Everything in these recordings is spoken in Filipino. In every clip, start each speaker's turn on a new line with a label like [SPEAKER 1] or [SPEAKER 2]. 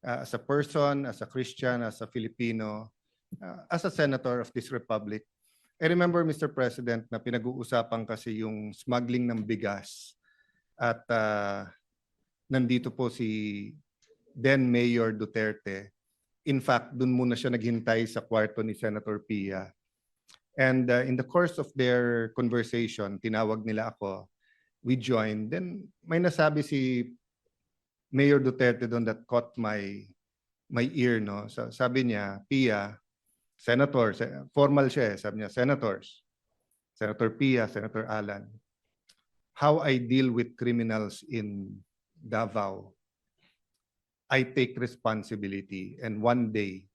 [SPEAKER 1] as a person, as a Christian, as a Filipino, as a senator of this republic. I remember, Mr. President, na pinag-uusapan kasi yung smuggling ng bigas at nandito po si then Mayor Duterte. In fact, dun muna siya naghintay sa kwarto ni Senator Pia. And in the course of their conversation, tinawag nila ako, we joined. Then may nasabi si Mayor Duterte doon that caught my ear, no? So, sabi niya, Pia, Senator, formal siya, sabi niya, Senators, Senator Pia, Senator Alan, how I deal with criminals in Davao, I take responsibility, and one day,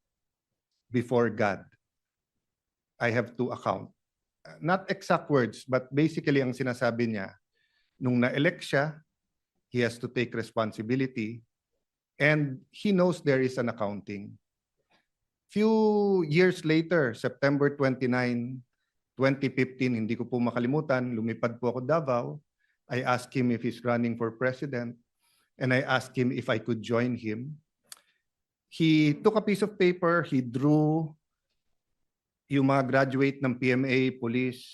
[SPEAKER 1] before God, I have to account. Not exact words, but basically ang sinasabi niya, nung na-elect siya, he has to take responsibility, and he knows there is an accounting. Few years later, September 29, 2015, hindi ko po makalimutan, lumipad po ako Davao. I asked him if he's running for president, and I asked him if I could join him. He took a piece of paper, he drew yung mga graduate ng PMA, police,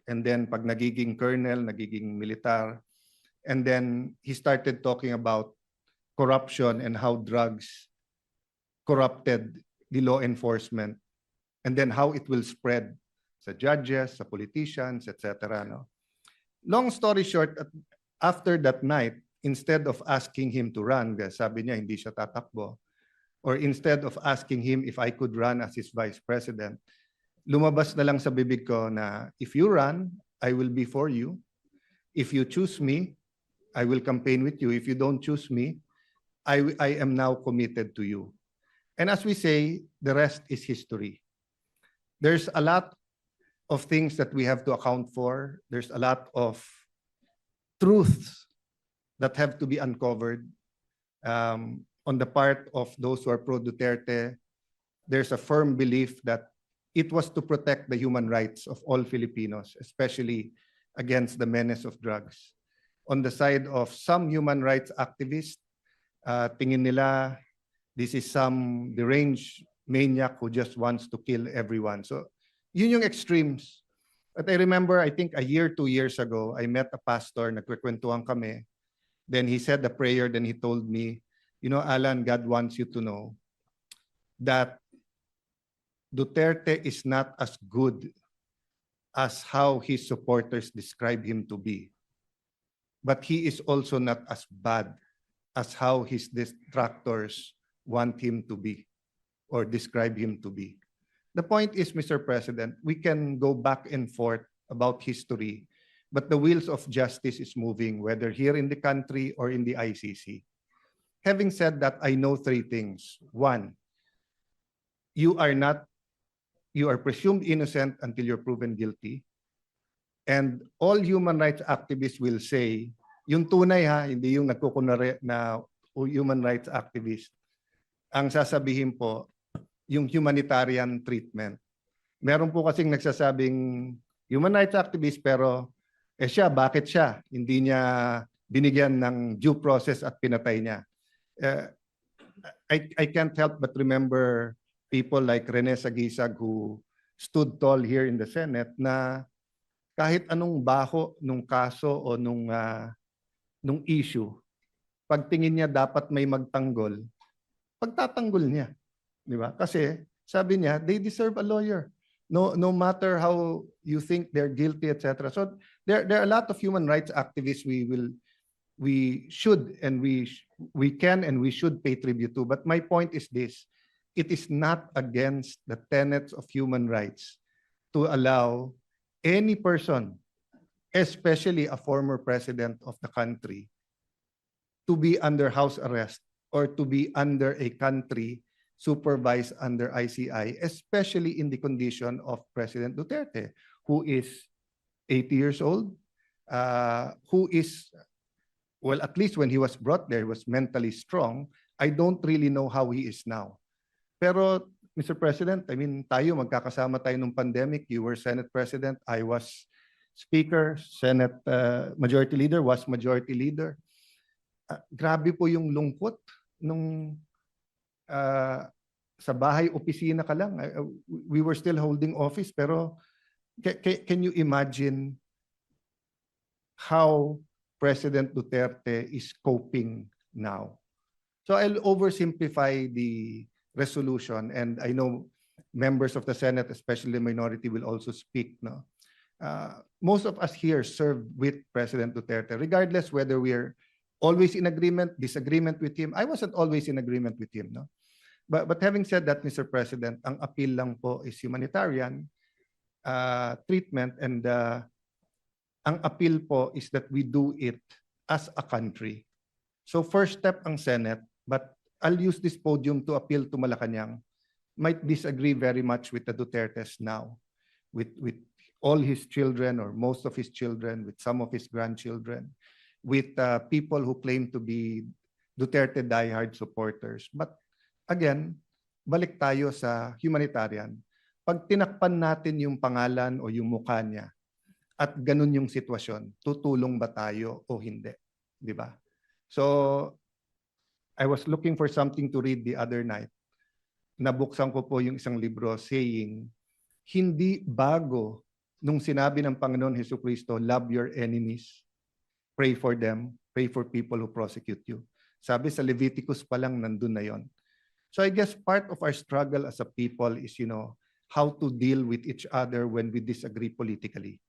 [SPEAKER 1] and then pag nagiging colonel, nagiging militar, and then he started talking about corruption and how drugs corrupted the law enforcement, and then how it will spread sa judges, sa politicians, etc. No? Long story short, after that night, instead of asking him to run, sabi niya hindi siya tatakbo, or instead of asking him if I could run as his vice president, lumabas na lang sa bibig ko na if you run, I will be for you. If you choose me, I will campaign with you. If you don't choose me, I am now committed to you. And as we say, the rest is history. There's a lot of things that we have to account for. There's a lot of truths that have to be uncovered on the part of those who are pro-Duterte. There's a firm belief that it was to protect the human rights of all Filipinos, especially against the menace of drugs. On the side of some human rights activists, tingin nila this is some deranged maniac who just wants to kill everyone. So, yun yung extremes. But I remember, I think a year, 2 years ago, I met a pastor, nagkukwentuhan kami. Then he said a prayer, then he told me, you know, Alan, God wants you to know that Duterte is not as good as how his supporters describe him to be. But he is also not as bad as how his detractors want him to be or describe him to be. The point is, Mr. President, we can go back and forth about history, but the wheels of justice is moving, whether here in the country or in the ICC. Having said that, I know 3 things. 1, you are presumed innocent until you're proven guilty. And all human rights activists will say, yung tunay ha, hindi yung nagkukunwari na human rights activist. Ang sasabihin po, yung humanitarian treatment. Meron po kasing nagsasabing human rights activist pero siya, bakit siya? Hindi niya binigyan ng due process at pinatay niya. I can't help but remember people like Rene Sagisag who stood tall here in the Senate na kahit anong baho nung kaso o nung issue, pagtingin niya dapat may magtanggol, pagtatanggol niya. Di ba? Kasi sabi niya, they deserve a lawyer. No matter how you think they're guilty, etc. So there are a lot of human rights activists we should and we can and we should pay tribute to. But my point is this, it is not against the tenets of human rights to allow any person, especially a former president of the country, to be under house arrest or to be under a country supervised under ICI, especially in the condition of President Duterte, who is 80 years old, who is, well, at least when he was brought there, was mentally strong. I don't really know how he is now. Pero, Mr. President, I mean, tayo, magkakasama tayo nung pandemic. You were Senate President, I was Speaker, Senate Majority Leader, was Majority Leader. Grabe po yung lungkot nung sa bahay, opisina ka lang. We were still holding office, pero can you imagine how President Duterte is coping now? So I'll oversimplify the resolution, and I know members of the Senate, especially the minority, will also speak. No, most of us here served with President Duterte, regardless whether we're always in agreement, disagreement with him. I wasn't always in agreement with him. No, but having said that, Mr. President, ang appeal lang po is humanitarian treatment, and ang appeal po is that we do it as a country. So first step ang Senate, but I'll use this podium to appeal to Malacanang, might disagree very much with the Dutertes now, with all his children or most of his children, with some of his grandchildren, with people who claim to be Duterte diehard supporters. But again, balik tayo sa humanitarian. Pag tinakpan natin yung pangalan o yung mukha niya at ganun yung sitwasyon, tutulong ba tayo o hindi? Di ba? So, I was looking for something to read the other night. Nabuksan ko po yung isang libro saying, hindi bago nung sinabi ng Panginoon Jesucristo, love your enemies, pray for them, pray for people who prosecute you. Sabi sa Leviticus pa lang, nandun na yon. So I guess part of our struggle as a people is, how to deal with each other when we disagree politically.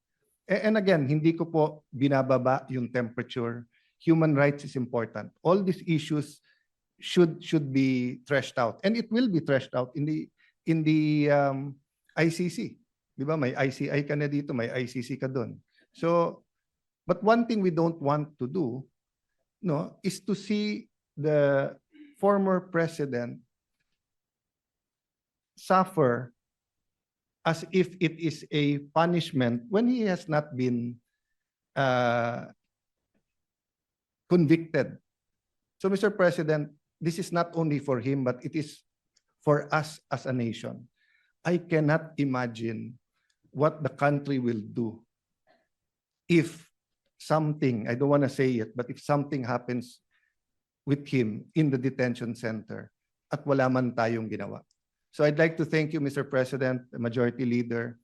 [SPEAKER 1] And again, hindi ko po binababa yung temperature. Human rights is important. All these issues should be threshed out, and it will be threshed out in the ICC. Di ba? May ICI ka na dito, may ICC ka doon. So, but one thing we don't want to do, is to see the former president suffer as if it is a punishment when he has not been convicted. So, Mr. President, this is not only for him, but it is for us as a nation. I cannot imagine what the country will do if something, I don't want to say it, but if something happens with him in the detention center at wala man tayong ginawa. So I'd like to thank you, Mr. President, the Majority Leader.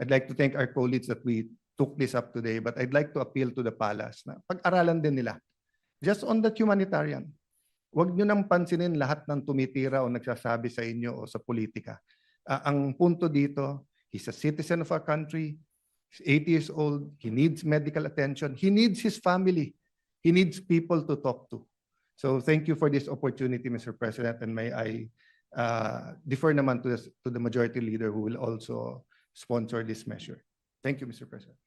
[SPEAKER 1] I'd like to thank our colleagues that we took this up today, but I'd like to appeal to the palace na pag-aralan din nila. Just on that humanitarian, huwag nyo nang pansinin lahat ng tumitira o nagsasabi sa inyo o sa politika. Ang punto dito, he's a citizen of our country, he's 80 years old, he needs medical attention, he needs his family, he needs people to talk to. So thank you for this opportunity, Mr. President, and may I defer naman to the Majority Leader who will also sponsor this measure. Thank you, Mr. President.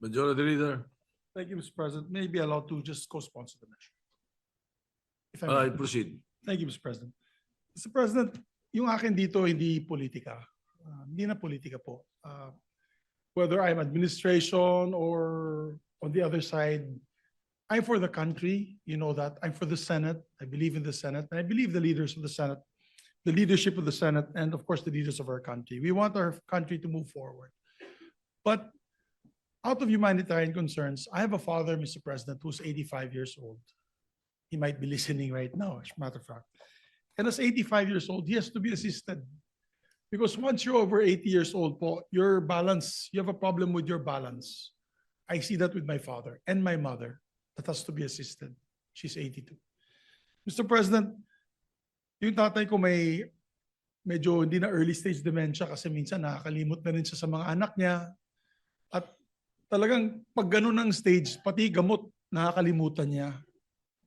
[SPEAKER 2] Majority Leader.
[SPEAKER 3] Thank you, Mr. President. May I be allowed to just co-sponsor the measure? If I may.
[SPEAKER 2] Proceed.
[SPEAKER 3] Thank you, Mr. President. Mr. President, yung akin dito hindi politika. Hindi na politika po. Whether I'm administration or on the other side, I'm for the country. You know that. I'm for the Senate. I believe in the Senate. And I believe the leaders of the Senate, the leadership of the Senate, and of course the leaders of our country. We want our country to move forward. But out of humanitarian concerns, I have a father, Mr. President, who's 85 years old. He might be listening right now, as a matter of fact. And as 85 years old, he has to be assisted. Because once you're over 80 years old, po, your balance, you have a problem with your balance. I see that with my father and my mother that has to be assisted. She's 82. Mr. President, yung tatay ko may medyo hindi na early stage dementia kasi minsan nakakalimot na rin siya sa mga anak niya. At talagang pag ganun ang stage, pati gamot nakakalimutan niya.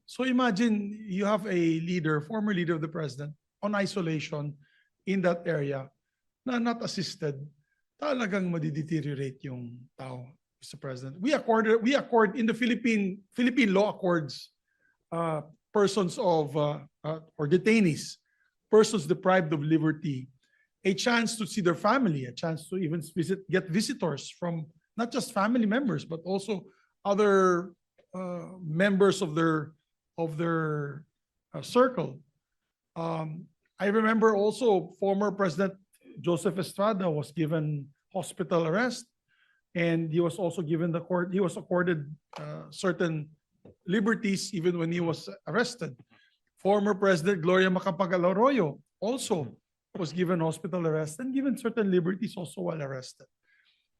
[SPEAKER 3] So imagine you have a leader, former leader of the president, on isolation in that area na not assisted, talagang madideteriorate yung tao, Mr. President. We accord in the Philippine law accords persons of or detainees, persons deprived of liberty, a chance to see their family, a chance to even get visitors from not just family members but also other members of their circle. I remember also former President Joseph Estrada was given hospital arrest, and he was also given he was accorded certain liberties even when he was arrested. Former President Gloria Macapagal Arroyo also was given hospital arrest and given certain liberties also while arrested.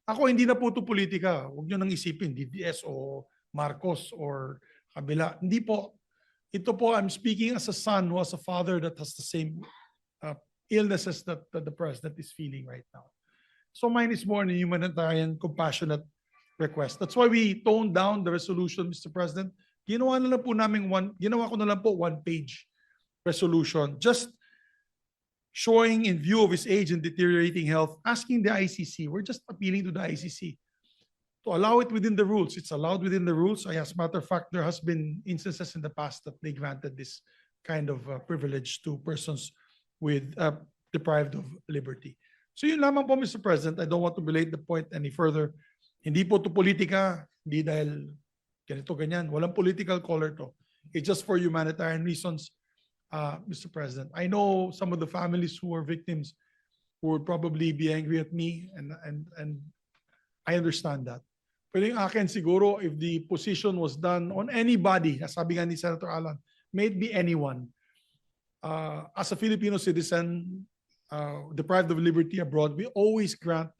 [SPEAKER 3] Ako, hindi na po ito politika. Huwag nyo nang isipin, DDS o Marcos or kabila. Hindi po. Ito po, I'm speaking as a son who has a father that has the same illnesses that the president is feeling right now. So mine is more an humanitarian, compassionate request. That's why we toned down the resolution, Mr. President. Ginawa ko na lang po one-page resolution. Just showing in view of his age and deteriorating health, asking the ICC, we're just appealing to the ICC to allow it within the rules. It's allowed within the rules. As a matter of fact, there has been instances in the past that they granted this kind of privilege to persons with deprived of liberty. So yun lamang po, Mr. President. I don't want to belate the point any further. Hindi po to politika, hindi dahil ganito, ganyan. Walang political color to. It's just for humanitarian reasons, Mr. President. I know some of the families who are victims who would probably be angry at me, and I understand that. Pero yung akin siguro, if the position was done on anybody, sabi nga ni Senator Alan, may it be anyone, as a Filipino citizen, deprived of liberty abroad, we always grant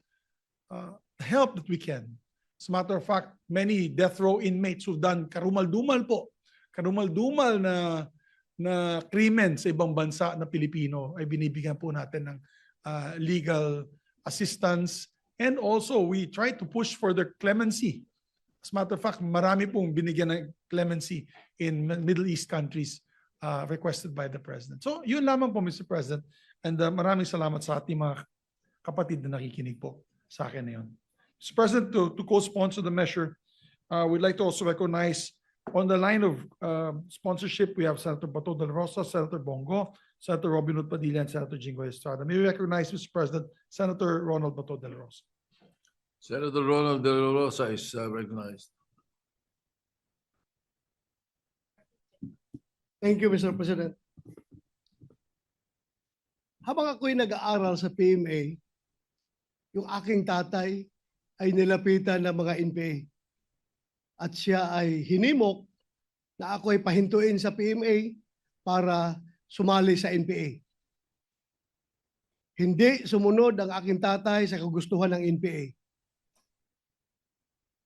[SPEAKER 3] help that we can. As a matter of fact, many death row inmates who've done karumal-dumal na krimen sa ibang bansa na Pilipino ay binibigyan po natin ng legal assistance, and also we try to push for their clemency. As a matter of fact, marami pong binigyan ng clemency in Middle East countries requested by the President. So yun lamang po, Mr. President, and maraming salamat sa ating mga kapatid na nakikinig po sa akin na yun. Mr. President, to co-sponsor the measure, we'd like to also recognize on the line of sponsorship, we have Senator Bato de la Rosa, Senator Bongo, Senator Robin Hood Padilla, and Senator Jingo Estrada. May we recognize, Mr. President, Senator Ronald Bato de la Rosa.
[SPEAKER 2] Senator Ronald De La Rosa is recognized.
[SPEAKER 4] Thank you, Mr. President. Habang ako'y nag-aaral sa PMA, yung aking tatay ay nilapitan ng mga NPA. At siya ay hinimok na ako ay pahintuin sa PMA para sumali sa NPA. Hindi sumunod ang aking tatay sa kagustuhan ng NPA.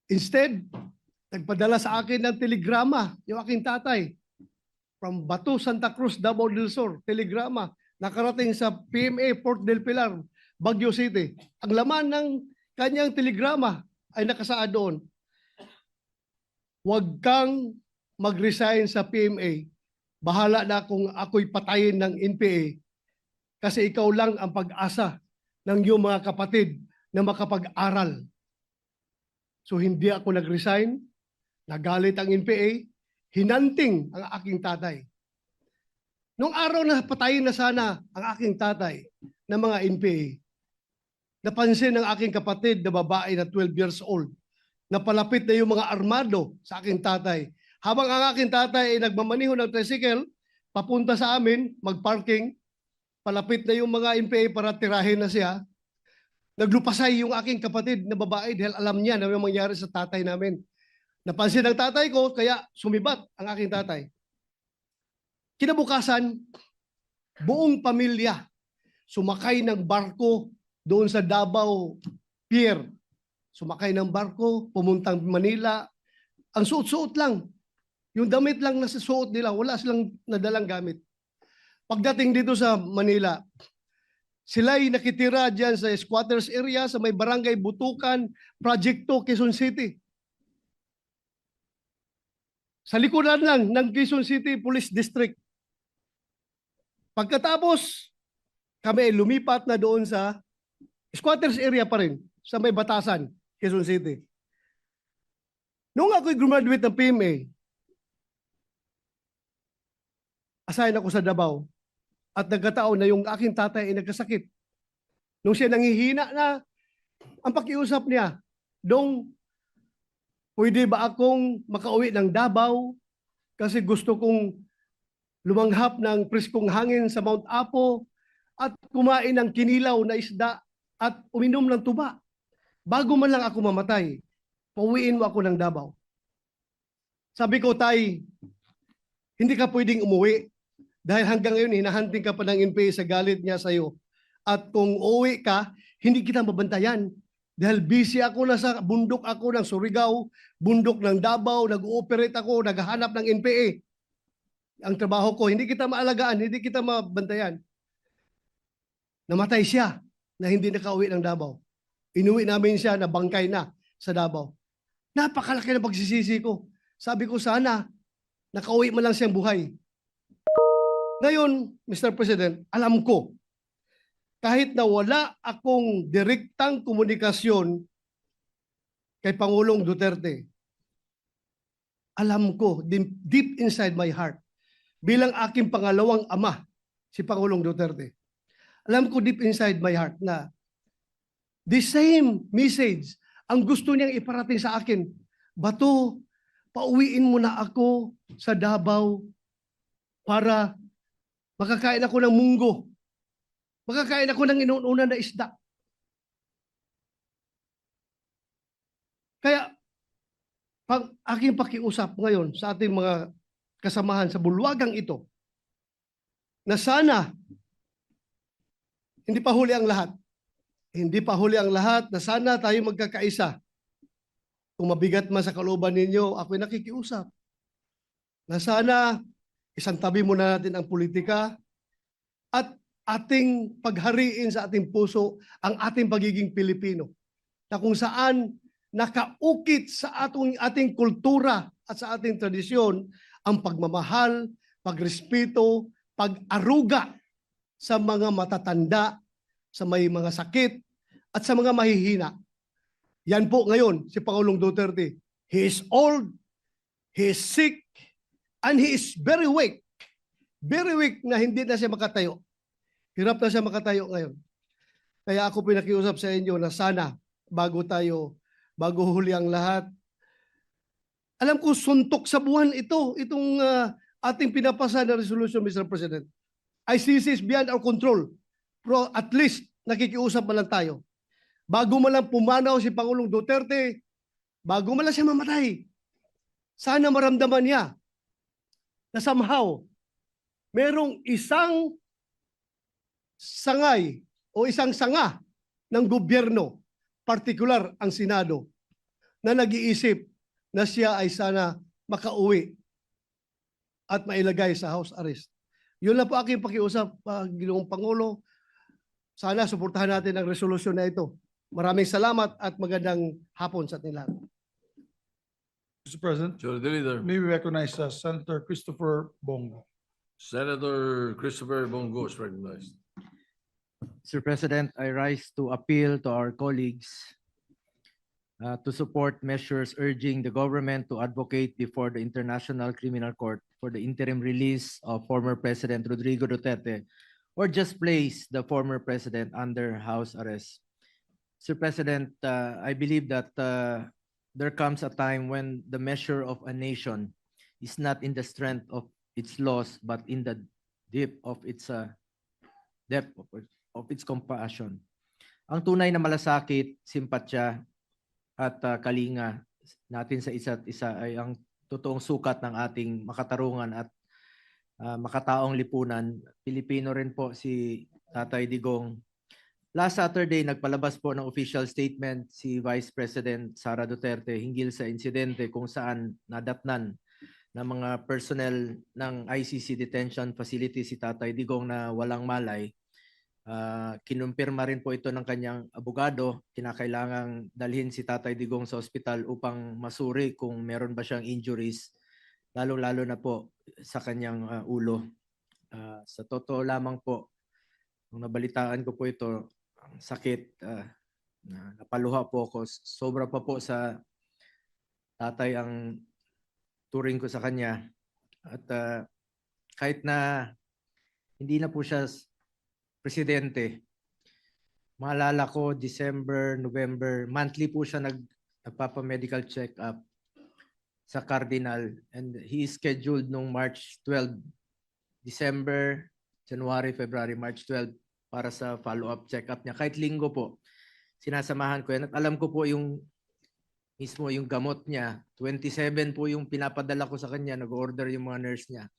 [SPEAKER 4] Instead, nagpadala sa akin ng telegrama yung aking tatay from Bato, Santa Cruz, Davao del Sur, telegrama, nakarating sa PMA, Port del Pilar, Baguio City. Ang laman ng kanyang telegrama ay nakasaad doon, huwag kang mag-resign sa PMA. Bahala na kung ako'y patayin ng NPA kasi ikaw lang ang pag-asa ng iyong mga kapatid na makapag-aral. So hindi ako nag-resign, nagalit ang NPA, hinanting ang aking tatay. Nung araw na patayin na sana ang aking tatay ng mga NPA, napansin ng aking kapatid na babae na 12 years old, napalapit na yung mga armado sa aking tatay. Habang ang aking tatay ay nagmamaniho ng tricycle, papunta sa amin, mag-parking, palapit na yung mga NPA para tirahin na siya. Naglupasay yung aking kapatid na babae dahil alam niya na may mangyari sa tatay namin. Napansin ng tatay ko, kaya sumibat ang aking tatay. Kinabukasan, buong pamilya sumakay ng barko doon sa Davao Pier. Sumakay ng barko, pumuntang Manila. Ang suot-suot lang. Yung damit lang na suot nila, wala silang nadalang gamit. Pagdating dito sa Manila, sila'y nakitira dyan sa squatters area, sa may barangay Butukan, Project 2, Quezon City. Sa likuran lang ng Quezon City Police District. Pagkatapos, kami ay lumipat na doon sa squatters area pa rin, sa may Batasan, Quezon City. Noong ako'y graduate ng PMA, assign ako sa Davao at nagkataon na yung aking tatay ay nagkasakit. Nung siya nanghihina na, ang pakiusap niya, Dong, pwede ba akong makauwi ng Davao kasi gusto kong lumanghap ng preskong hangin sa Mount Apo at kumain ng kinilaw na isda at uminom ng tuba. Bago man lang ako mamatay, pauwiin mo ako ng Davao. Sabi ko, Tay, hindi ka pwedeng umuwi Dahil hanggang ngayon, hinahanting ka pa ng NPA sa galit niya sa'yo. At kung uwi ka, hindi kita mabantayan. Dahil busy ako, nasa bundok ako ng Surigao, bundok ng Davao, nag-ooperate ako, naghahanap ng NPA. Ang trabaho ko, hindi kita maalagaan, hindi kita mabantayan. Namatay siya na hindi nakauwi ng Davao. Inuwi namin siya na bangkay na sa Davao. Napakalaki na pagsisisi ko. Sabi ko sana, nakauwi man lang siyang buhay. Ngayon, Mr. President, alam ko, kahit na wala akong direktang komunikasyon kay Pangulong Duterte, alam ko, deep inside my heart, bilang aking pangalawang ama, si Pangulong Duterte, alam ko deep inside my heart na the same message ang gusto niyang iparating sa akin. Bato, pauwiin mo na ako sa Davao para makakain ako ng munggo. Makakain ako ng inuuna na isda. Kaya, pag aking pakiusap ngayon sa ating mga kasamahan sa bulwagang ito, na sana, hindi pa huli ang lahat. Hindi pa huli ang lahat na sana tayo magkakaisa. Kung mabigat man sa kalooban ninyo, ako'y nakikiusap. Na sana, isang tabi muna natin ang politika at ating paghariin sa ating puso ang ating pagiging Pilipino. Na kung saan nakaukit sa ating kultura at sa ating tradisyon ang pagmamahal, pagrespeto, pag-aruga sa mga matatanda, sa may mga sakit, at sa mga mahihina. Yan po ngayon si Pangulong Duterte. He is old, he is sick, and he is very weak. Very weak na hindi na siya makatayo. Hirap na siya makatayo ngayon. Kaya ako pinakiusap sa inyo na sana bago huli ang lahat, alam ko suntok sa buwan itong ating pinapasa na resolution, Mr. President. ICC is beyond our control. Pero at least nakikiusap man lang tayo. Bago man lang pumanaw si Pangulong Duterte, bago man lang siya mamatay, sana maramdaman niya na somehow merong isang sangay o isang sanga ng gobyerno, partikular ang Senado, na nag-iisip na siya ay sana makauwi at mailagay sa house arrest. Yun lang po aking pakiusap, Ginoong Pangulo. Sana suportahan natin ang resolusyon na ito. Maraming salamat at magandang hapon sa ating lahat.
[SPEAKER 3] Mr. President,
[SPEAKER 2] Majority Leader.
[SPEAKER 3] may we recognize Senator Christopher Bongo.
[SPEAKER 2] Senator Christopher Bongo is recognized.
[SPEAKER 5] Mr. President, I rise to appeal to our colleagues to support measures urging the government to advocate before the International Criminal Court for the interim release of former President Rodrigo Duterte, or just place the former president under house arrest. Mr. President, I believe that there comes a time when the measure of a nation is not in the strength of its laws, but in the depth of its compassion. Ang tunay na malasakit, simpatya at kalinga natin sa isa't isa ay ang totoong sukat ng ating makatarungan at makataong lipunan. Pilipino rin po si Tatay Digong. Last Saturday, nagpalabas po ng official statement si Vice President Sara Duterte hinggil sa insidente kung saan nadatnan ng mga personnel ng ICC detention facility si Tatay Digong na walang malay. Kinumpirma rin po ito ng kanyang abogado. Kinakailangang dalhin si Tatay Digong sa ospital upang masuri kung meron ba siyang injuries, lalo-lalo na po sa kanyang ulo. Sa totoo lamang po, nung nabalitaan ko po ito, ang sakit, napaluha po ako. Sobra pa po sa tatay ang turing ko sa kanya. At kahit na hindi na po siya presidente, maalala ko December, November, monthly po siya nagpapa-medical check-up sa Cardinal, and he is scheduled nung March 12, December, January, February, March 12 para sa follow-up check-up niya. Kahit linggo po, sinasamahan ko yan. At alam ko po yung mismo yung gamot niya. 27 po yung pinapadala ko sa kanya. Nag-order yung mga nurse niya.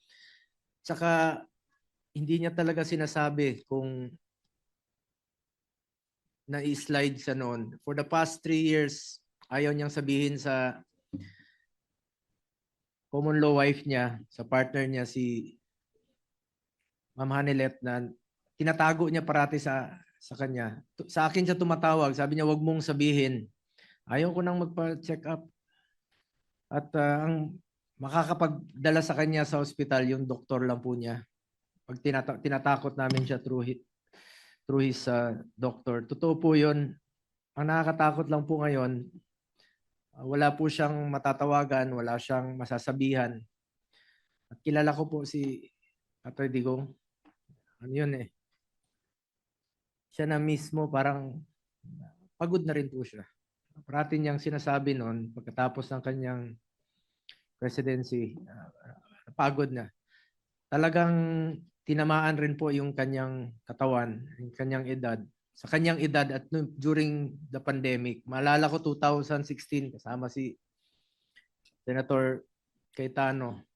[SPEAKER 5] Saka hindi niya talaga sinasabi kung na-slide siya noon. For the past 3 years, ayaw niyang sabihin sa common law wife niya, sa partner niya si Ma'am Hanilet, na tinatago niya parati sa kanya. Sa akin siya tumatawag, sabi niya, wag mong sabihin. Ayaw ko nang magpa-check up. At ang makakapagdala sa kanya sa ospital, yung doktor lang po niya. Pag tinatakot namin siya through his doctor. Totoo po yun. Ang nakakatakot lang po ngayon, wala po siyang matatawagan, wala siyang masasabihan. At kilala ko po si Tatay Digong. Ano yun eh. Siya na mismo parang pagod na rin po siya. Parati niyang sinasabi noon pagkatapos ng kanyang presidency, pagod na. Talagang tinamaan rin po yung kanyang katawan, yung kanyang edad. Sa kanyang edad at during the pandemic, maalala ko 2016 kasama si Senator Cayetano.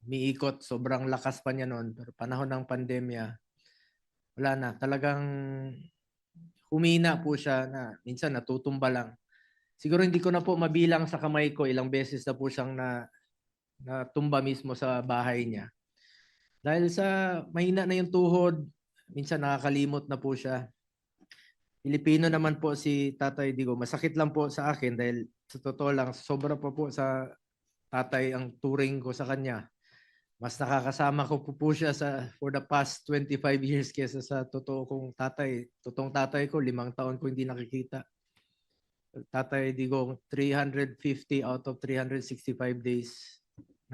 [SPEAKER 5] Miikot, sobrang lakas pa niya noon. Pero panahon ng pandemya, wala na. Talagang humina po siya na minsan natutumba lang. Siguro hindi ko na po mabilang sa kamay ko ilang beses na po siyang natumba mismo sa bahay niya. Dahil sa mahina na yung tuhod, minsan nakakalimot na po siya. Pilipino naman po si Tatay Digo. Masakit lang po sa akin dahil sa totoo lang, sobra pa po sa tatay ang turing ko sa kanya. Mas nakakasama ko po siya for the past 25 years kesa sa totoo kong tatay. Totoong tatay ko, 5 taon ko hindi nakikita. Tatay Digong, 350 out of 365 days.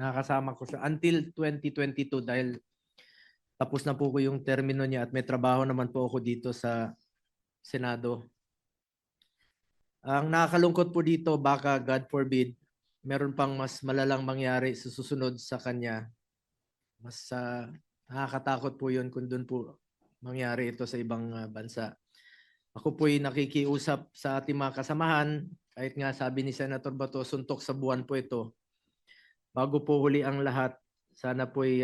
[SPEAKER 5] Nakakasama ko siya until 2022 dahil tapos na po ko yung termino niya at may trabaho naman po ako dito sa Senado. Ang nakakalungkot po dito, baka God forbid, meron pang mas malalang mangyari sa susunod sa kanya. Mas nakakatakot po yun kung doon po mangyari ito sa ibang bansa. Ako po'y nakikiusap sa ating mga kasamahan, kahit nga sabi ni Senator Bato, suntok sa buwan po ito. Bago po huli ang lahat, sana po'y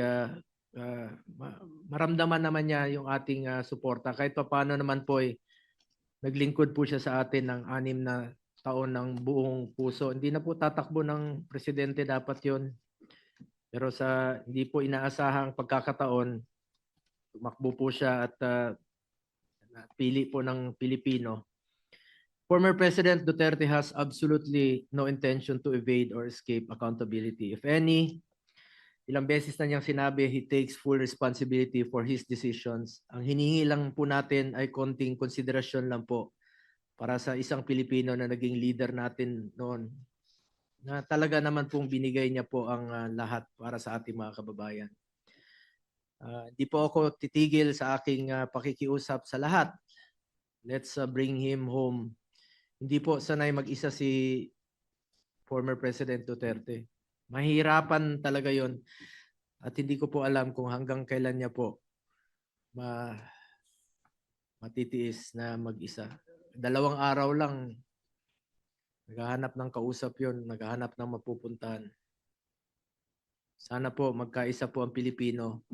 [SPEAKER 5] maramdaman naman niya yung ating suporta. Kahit pa paano naman po'y naglingkod po siya sa atin ng 6 na taon ng buong puso. Hindi na po tatakbo ng presidente, dapat yon. Pero sa hindi po inaasahang pagkakataon, tumakbo po siya at pili po ng Pilipino. Former President Duterte has absolutely no intention to evade or escape accountability. If any, ilang beses na niyang sinabi, he takes full responsibility for his decisions. Ang hinihingi lang po natin ay konting konsiderasyon lang po para sa isang Pilipino na naging leader natin noon, na talaga naman pong binigay niya po ang lahat para sa ating mga kababayan. Di po ako titigil sa aking pakikiusap sa lahat. Let's bring him home. Hindi po sanay mag-isa si former President Duterte. Mahirapan talaga yon. At hindi ko po alam kung hanggang kailan niya po matitiis na mag-isa. 2 araw lang, naghahanap ng kausap yon, naghahanap ng mapupuntahan. Sana po magkaisa po ang Pilipino.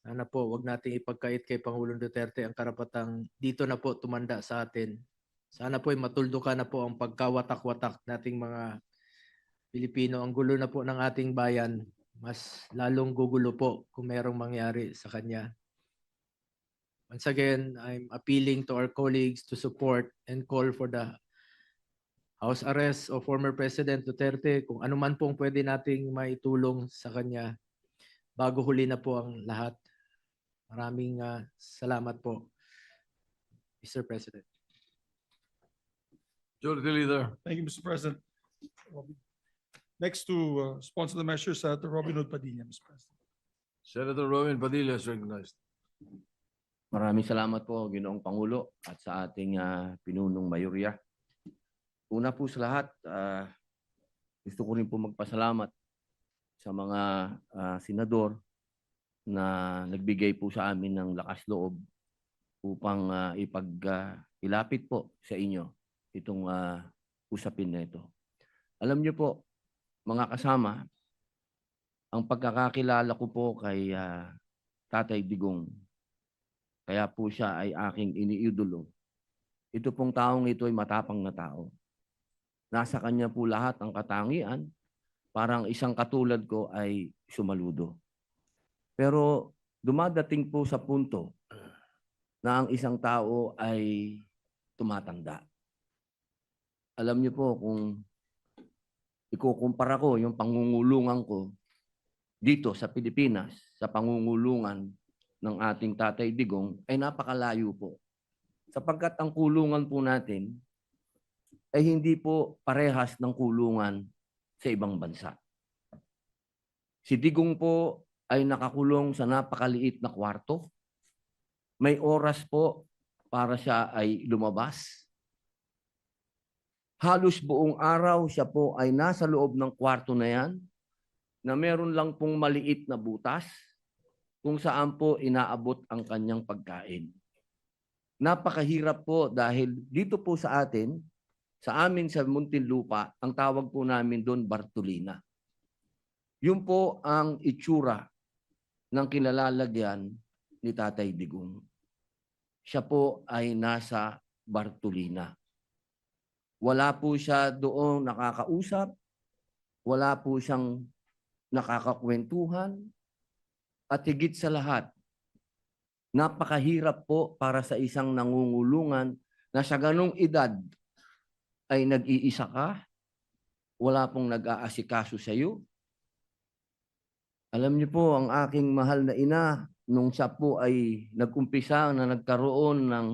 [SPEAKER 5] Sana po wag nating ipagkait kay Pangulong Duterte ang karapatang dito na po tumanda sa atin. Sana po ay matuldukan na po ang pagkawatak-watak nating mga Pilipino. Ang gulo na po ng ating bayan, mas lalong gugulo po kung merong mangyari sa kanya. Once again, I'm appealing to our colleagues to support and call for the house arrest of former President Duterte. Kung ano man pong pwede nating maitulong sa kanya bago huli na po ang lahat. Maraming salamat po, Mr. President.
[SPEAKER 2] Majority Leader.
[SPEAKER 3] Thank you, Mr. President. Next to sponsor the measure, Senator Robin Hood Padilla, Mr. President.
[SPEAKER 2] Senator Robin Padilla is recognized.
[SPEAKER 6] Maraming salamat po, Ginoong Pangulo, at sa ating pinunong mayorya. Una po sa lahat, gusto ko rin po magpasalamat sa mga senador na nagbigay po sa amin ng lakas loob upang ilapit po sa inyo itong usapin na ito. Alam niyo po, mga kasama, ang pagkakakilala ko po kay Tatay Digong. Kaya po siya ay aking iniidolo. Ito pong taong ito ay matapang na tao. Nasa kanya po lahat ang katangian. Parang isang katulad ko ay sumaludo. Pero dumadating po sa punto na ang isang tao ay tumatanda. Alam niyo po kung ikukumpara ko yung pangungulungan ko dito sa Pilipinas, sa pangungulungan ng ating Tatay Digong, ay napakalayo po. Sapagkat ang kulungan po natin ay hindi po parehas ng kulungan sa ibang bansa. Si Digong po ay nakakulong sa napakaliit na kwarto. May oras po para siya ay lumabas. Halos buong araw siya po ay nasa loob ng kwarto na yan na meron lang pong maliit na butas kung saan po inaabot ang kanyang pagkain. Napakahirap po dahil dito po sa atin, sa amin sa Muntinlupa, ang tawag po namin doon Bartolina. Yun po ang itsura ng kinalalagyan ni Tatay Digong. Siya po ay nasa Bartolina. Wala po siya doon nakakausap, wala po siyang nakakakwentuhan, at higit sa lahat, napakahirap po para sa isang nangungulungan na sa ganong edad ay nag-iisa ka, wala pong nag-aasikaso sa iyo. Alam niyo po, ang aking mahal na ina, nung siya po ay nag-umpisa na nagkaroon ng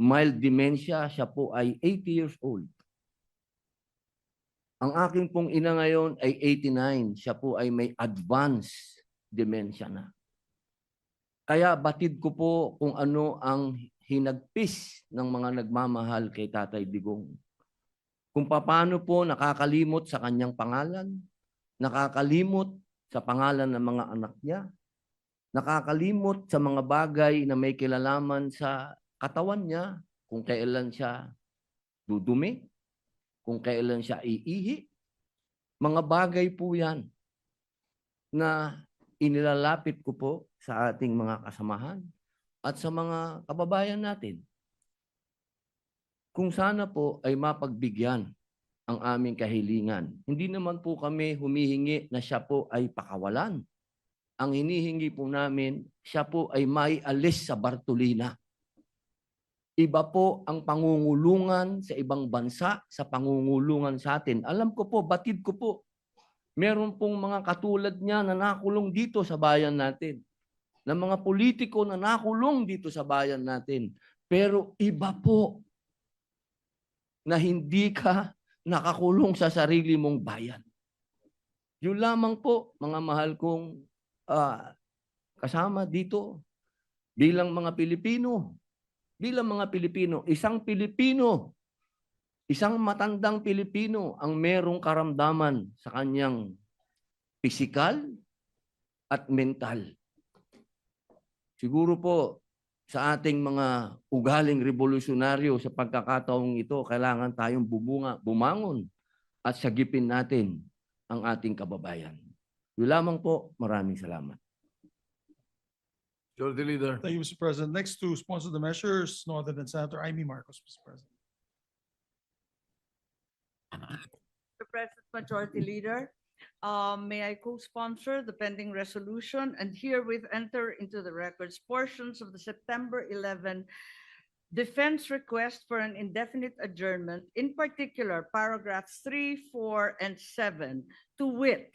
[SPEAKER 6] mild dementia, siya po ay 80 years old. Ang aking pong ina ngayon ay 89. Siya po ay may advanced dementia na. Kaya batid ko po kung ano ang hinagpis ng mga nagmamahal kay Tatay Digong. Kung paano po nakakalimot sa kanyang pangalan, nakakalimot sa pangalan ng mga anak niya, nakakalimot sa mga bagay na may kilalaman sa katawan niya, kung kailan siya dudumi, kung kailan siya iihi. Mga bagay po yan na inilalapit ko po sa ating mga kasamahan at sa mga kababayan natin. Kung sana po ay mapagbigyan ang aming kahilingan. Hindi naman po kami humihingi na siya po ay pakawalan. Ang hinihingi po namin, siya po ay maialis sa Bartolina. Iba po ang pangungulungan sa ibang bansa sa pangungulungan sa atin. Alam ko po, batid ko po, meron pong mga katulad niya na nakulong dito sa bayan natin. Na mga politiko na nakulong dito sa bayan natin. Pero iba po na hindi ka nakakulong sa sarili mong bayan. Yun lamang po, mga mahal kong kasama dito bilang mga Pilipino. Bilang mga Pilipino, isang matandang Pilipino ang merong karamdaman sa kanyang pisikal at mental. Siguro po sa ating mga ugaling revolusyonaryo sa pagkakataong ito, kailangan tayong bumangon at sagipin natin ang ating kababayan. Yun lamang po, maraming salamat.
[SPEAKER 2] Majority Leader.
[SPEAKER 3] Thank you, Mr. President. Next to sponsor the measures, no other than Senator Amy Marcos, Mr. President.
[SPEAKER 7] Mr. President, Majority Leader, may I co-sponsor the pending resolution and herewith enter into the records portions of the September 11 defense request for an indefinite adjournment, in particular paragraphs 3, 4, and 7, to wit,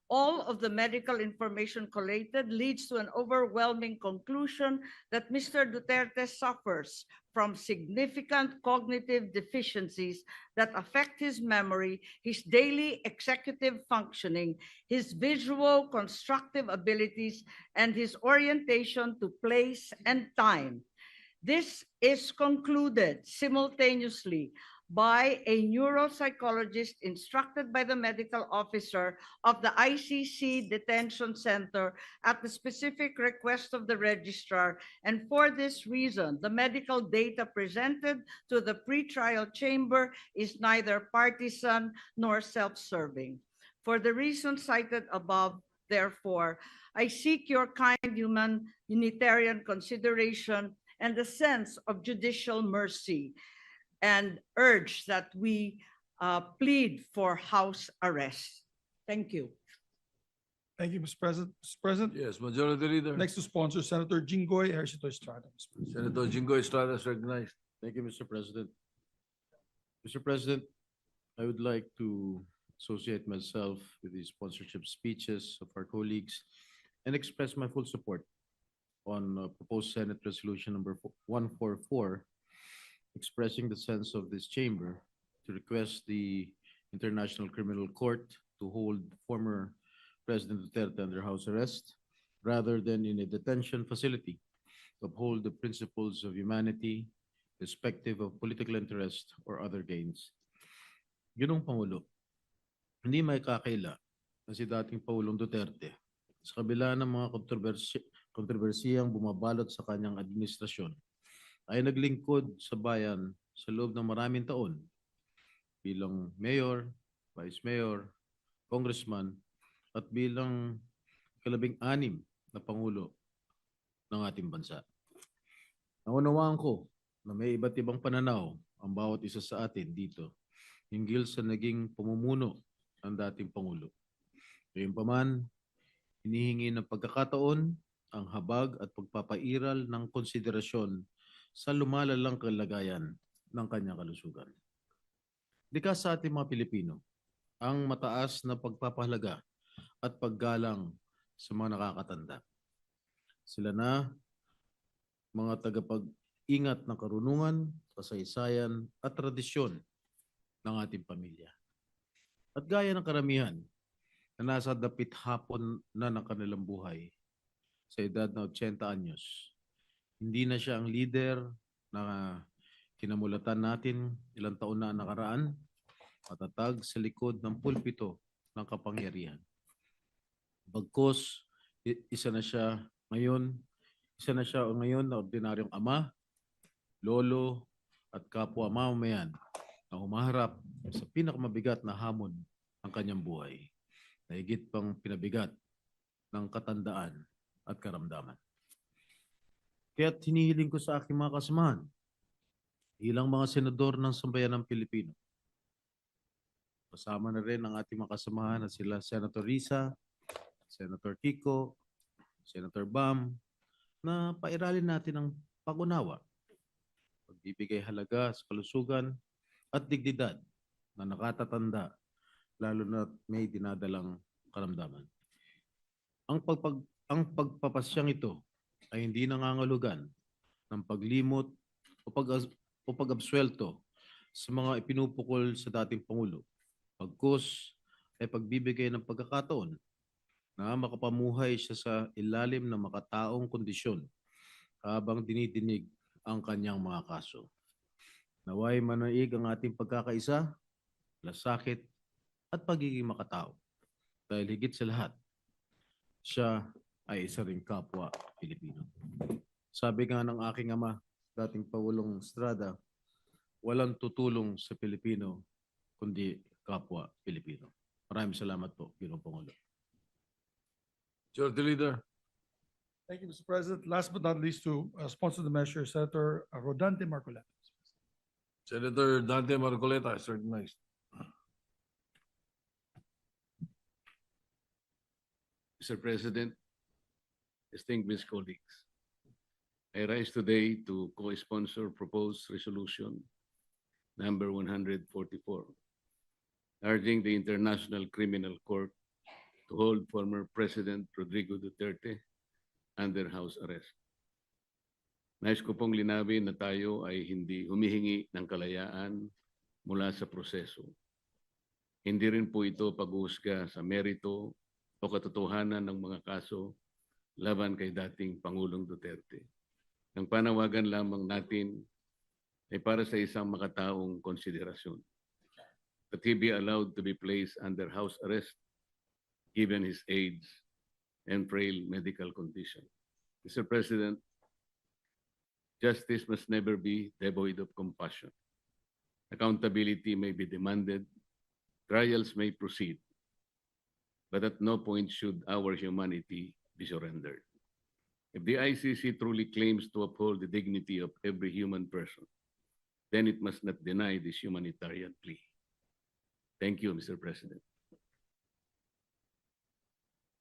[SPEAKER 7] all of the medical information collated leads to an overwhelming conclusion that Mr. Duterte suffers from significant cognitive deficiencies that affect his memory, his daily executive functioning, his visual constructive abilities, and his orientation to place and time. This is concluded simultaneously by a neuropsychologist instructed by the medical officer of the ICC Detention Center at the specific request of the registrar. And for this reason, the medical data presented to the pretrial chamber is neither partisan nor self-serving. For the reasons cited above, Therefore, I seek your kind humanitarian consideration and a sense of judicial mercy, and urge that we plead for house arrest. Thank you.
[SPEAKER 3] Thank you, Mr. President. Mr. President,
[SPEAKER 2] Yes, Majority Leader.
[SPEAKER 3] next to sponsor, Senator Jinggoy Ejercito Estrada. Mr. President.
[SPEAKER 2] Senator Jingo Estrada is recognized.
[SPEAKER 8] Thank you, Mr. President. Mr. President, I would like to associate myself with the sponsorship speeches of our colleagues and express my full support on proposed Senate Resolution number 144, expressing the sense of this chamber to request the International Criminal Court to hold former President Duterte under house arrest rather than in a detention facility, to uphold the principles of humanity, respective of political interest or other gains. Ginong Pangulo, hindi may kakaila na si dating Pangulong Duterte sa kabila ng mga kontrobersiyang bumabalot sa kanyang administrasyon ay naglingkod sa bayan sa loob ng maraming taon bilang mayor, vice mayor, congressman at bilang kalabing-anim na Pangulo ng ating bansa. Naunawaan ko na may iba't ibang pananaw ang bawat isa sa atin dito hinggil sa naging pamumuno ng dating Pangulo. Gayunpaman, hinihingi ng pagkakataon ang habag at pagpapairal ng konsiderasyon sa lumalalang kalagayan ng kanyang kalusugan. Likas sa ating mga Pilipino ang mataas na pagpapahalaga at paggalang sa mga nakakatanda. Sila na mga tagapag-ingat ng karunungan, kasaysayan at tradisyon ng ating pamilya. At gaya ng karamihan na nasa dapit hapon na ng kanilang buhay sa edad na 80 anyos, hindi na siya ang leader na kinamulatan natin ilang taon na nakaraan, matatag sa likod ng pulpito ng kapangyarihan. Bagkus, isa na siya ngayon na ordinaryong ama, lolo at kapwa mamamayan na humaharap sa pinakamabigat na hamon ng kanyang buhay, na higit pang pinabigat ng katandaan at karamdaman. Kaya't hinihiling ko sa aking mga kasamahan, ilang mga senador ng sambayan ng Pilipino, kasama na rin ang ating mga kasamahan na sila Senator Risa, Senator Kiko, Senator Bam, na pairalin natin ang pag-unawa, pagbibigay halaga sa kalusugan at dignidad na nakatatanda, lalo na may dinadalang karamdaman. Ang pagpapasyang ito ay hindi nangangahulugan ng paglimot o pag-absuelto sa mga ipinupukol sa dating Pangulo. Pagkus ay pagbibigay ng pagkakataon na makapamuhay siya sa ilalim ng makataong kondisyon habang dinidinig ang kanyang mga kaso. Naway manaig ang ating pagkakaisa, lasakit at pagiging makatao. Dahil higit sa lahat, siya ay isa ring kapwa Pilipino. Sabi nga ng aking ama, dating Pangulong Estrada, walang tutulong sa Pilipino kundi kapwa Pilipino. Maraming salamat po, Ginoong Pangulo.
[SPEAKER 2] Majority Leader.
[SPEAKER 3] Thank you, Mr. President. Last but not least, to sponsor the measure, Senator Rodante Marcoleta.
[SPEAKER 2] Senator Dante Marcoleta is recognized.
[SPEAKER 9] Mr. President, distinguished colleagues, I rise today to co-sponsor proposed resolution number 144, urging the International Criminal Court to hold former President Rodrigo Duterte under house arrest. Nais ko pong linawin na tayo ay hindi humihingi ng kalayaan mula sa proseso. Hindi rin po ito pag-uusga sa merito o katotohanan ng mga kaso laban kay dating Pangulong Duterte. Ang panawagan lamang natin ay para sa isang makataong konsiderasyon, that he be allowed to be placed under house arrest given his age and frail medical condition. Mr. President, justice must never be devoid of compassion. Accountability may be demanded, trials may proceed, but at no point should our humanity be surrendered. If the ICC truly claims to uphold the dignity of every human person, then it must not deny this humanitarian plea. Thank you, Mr. President.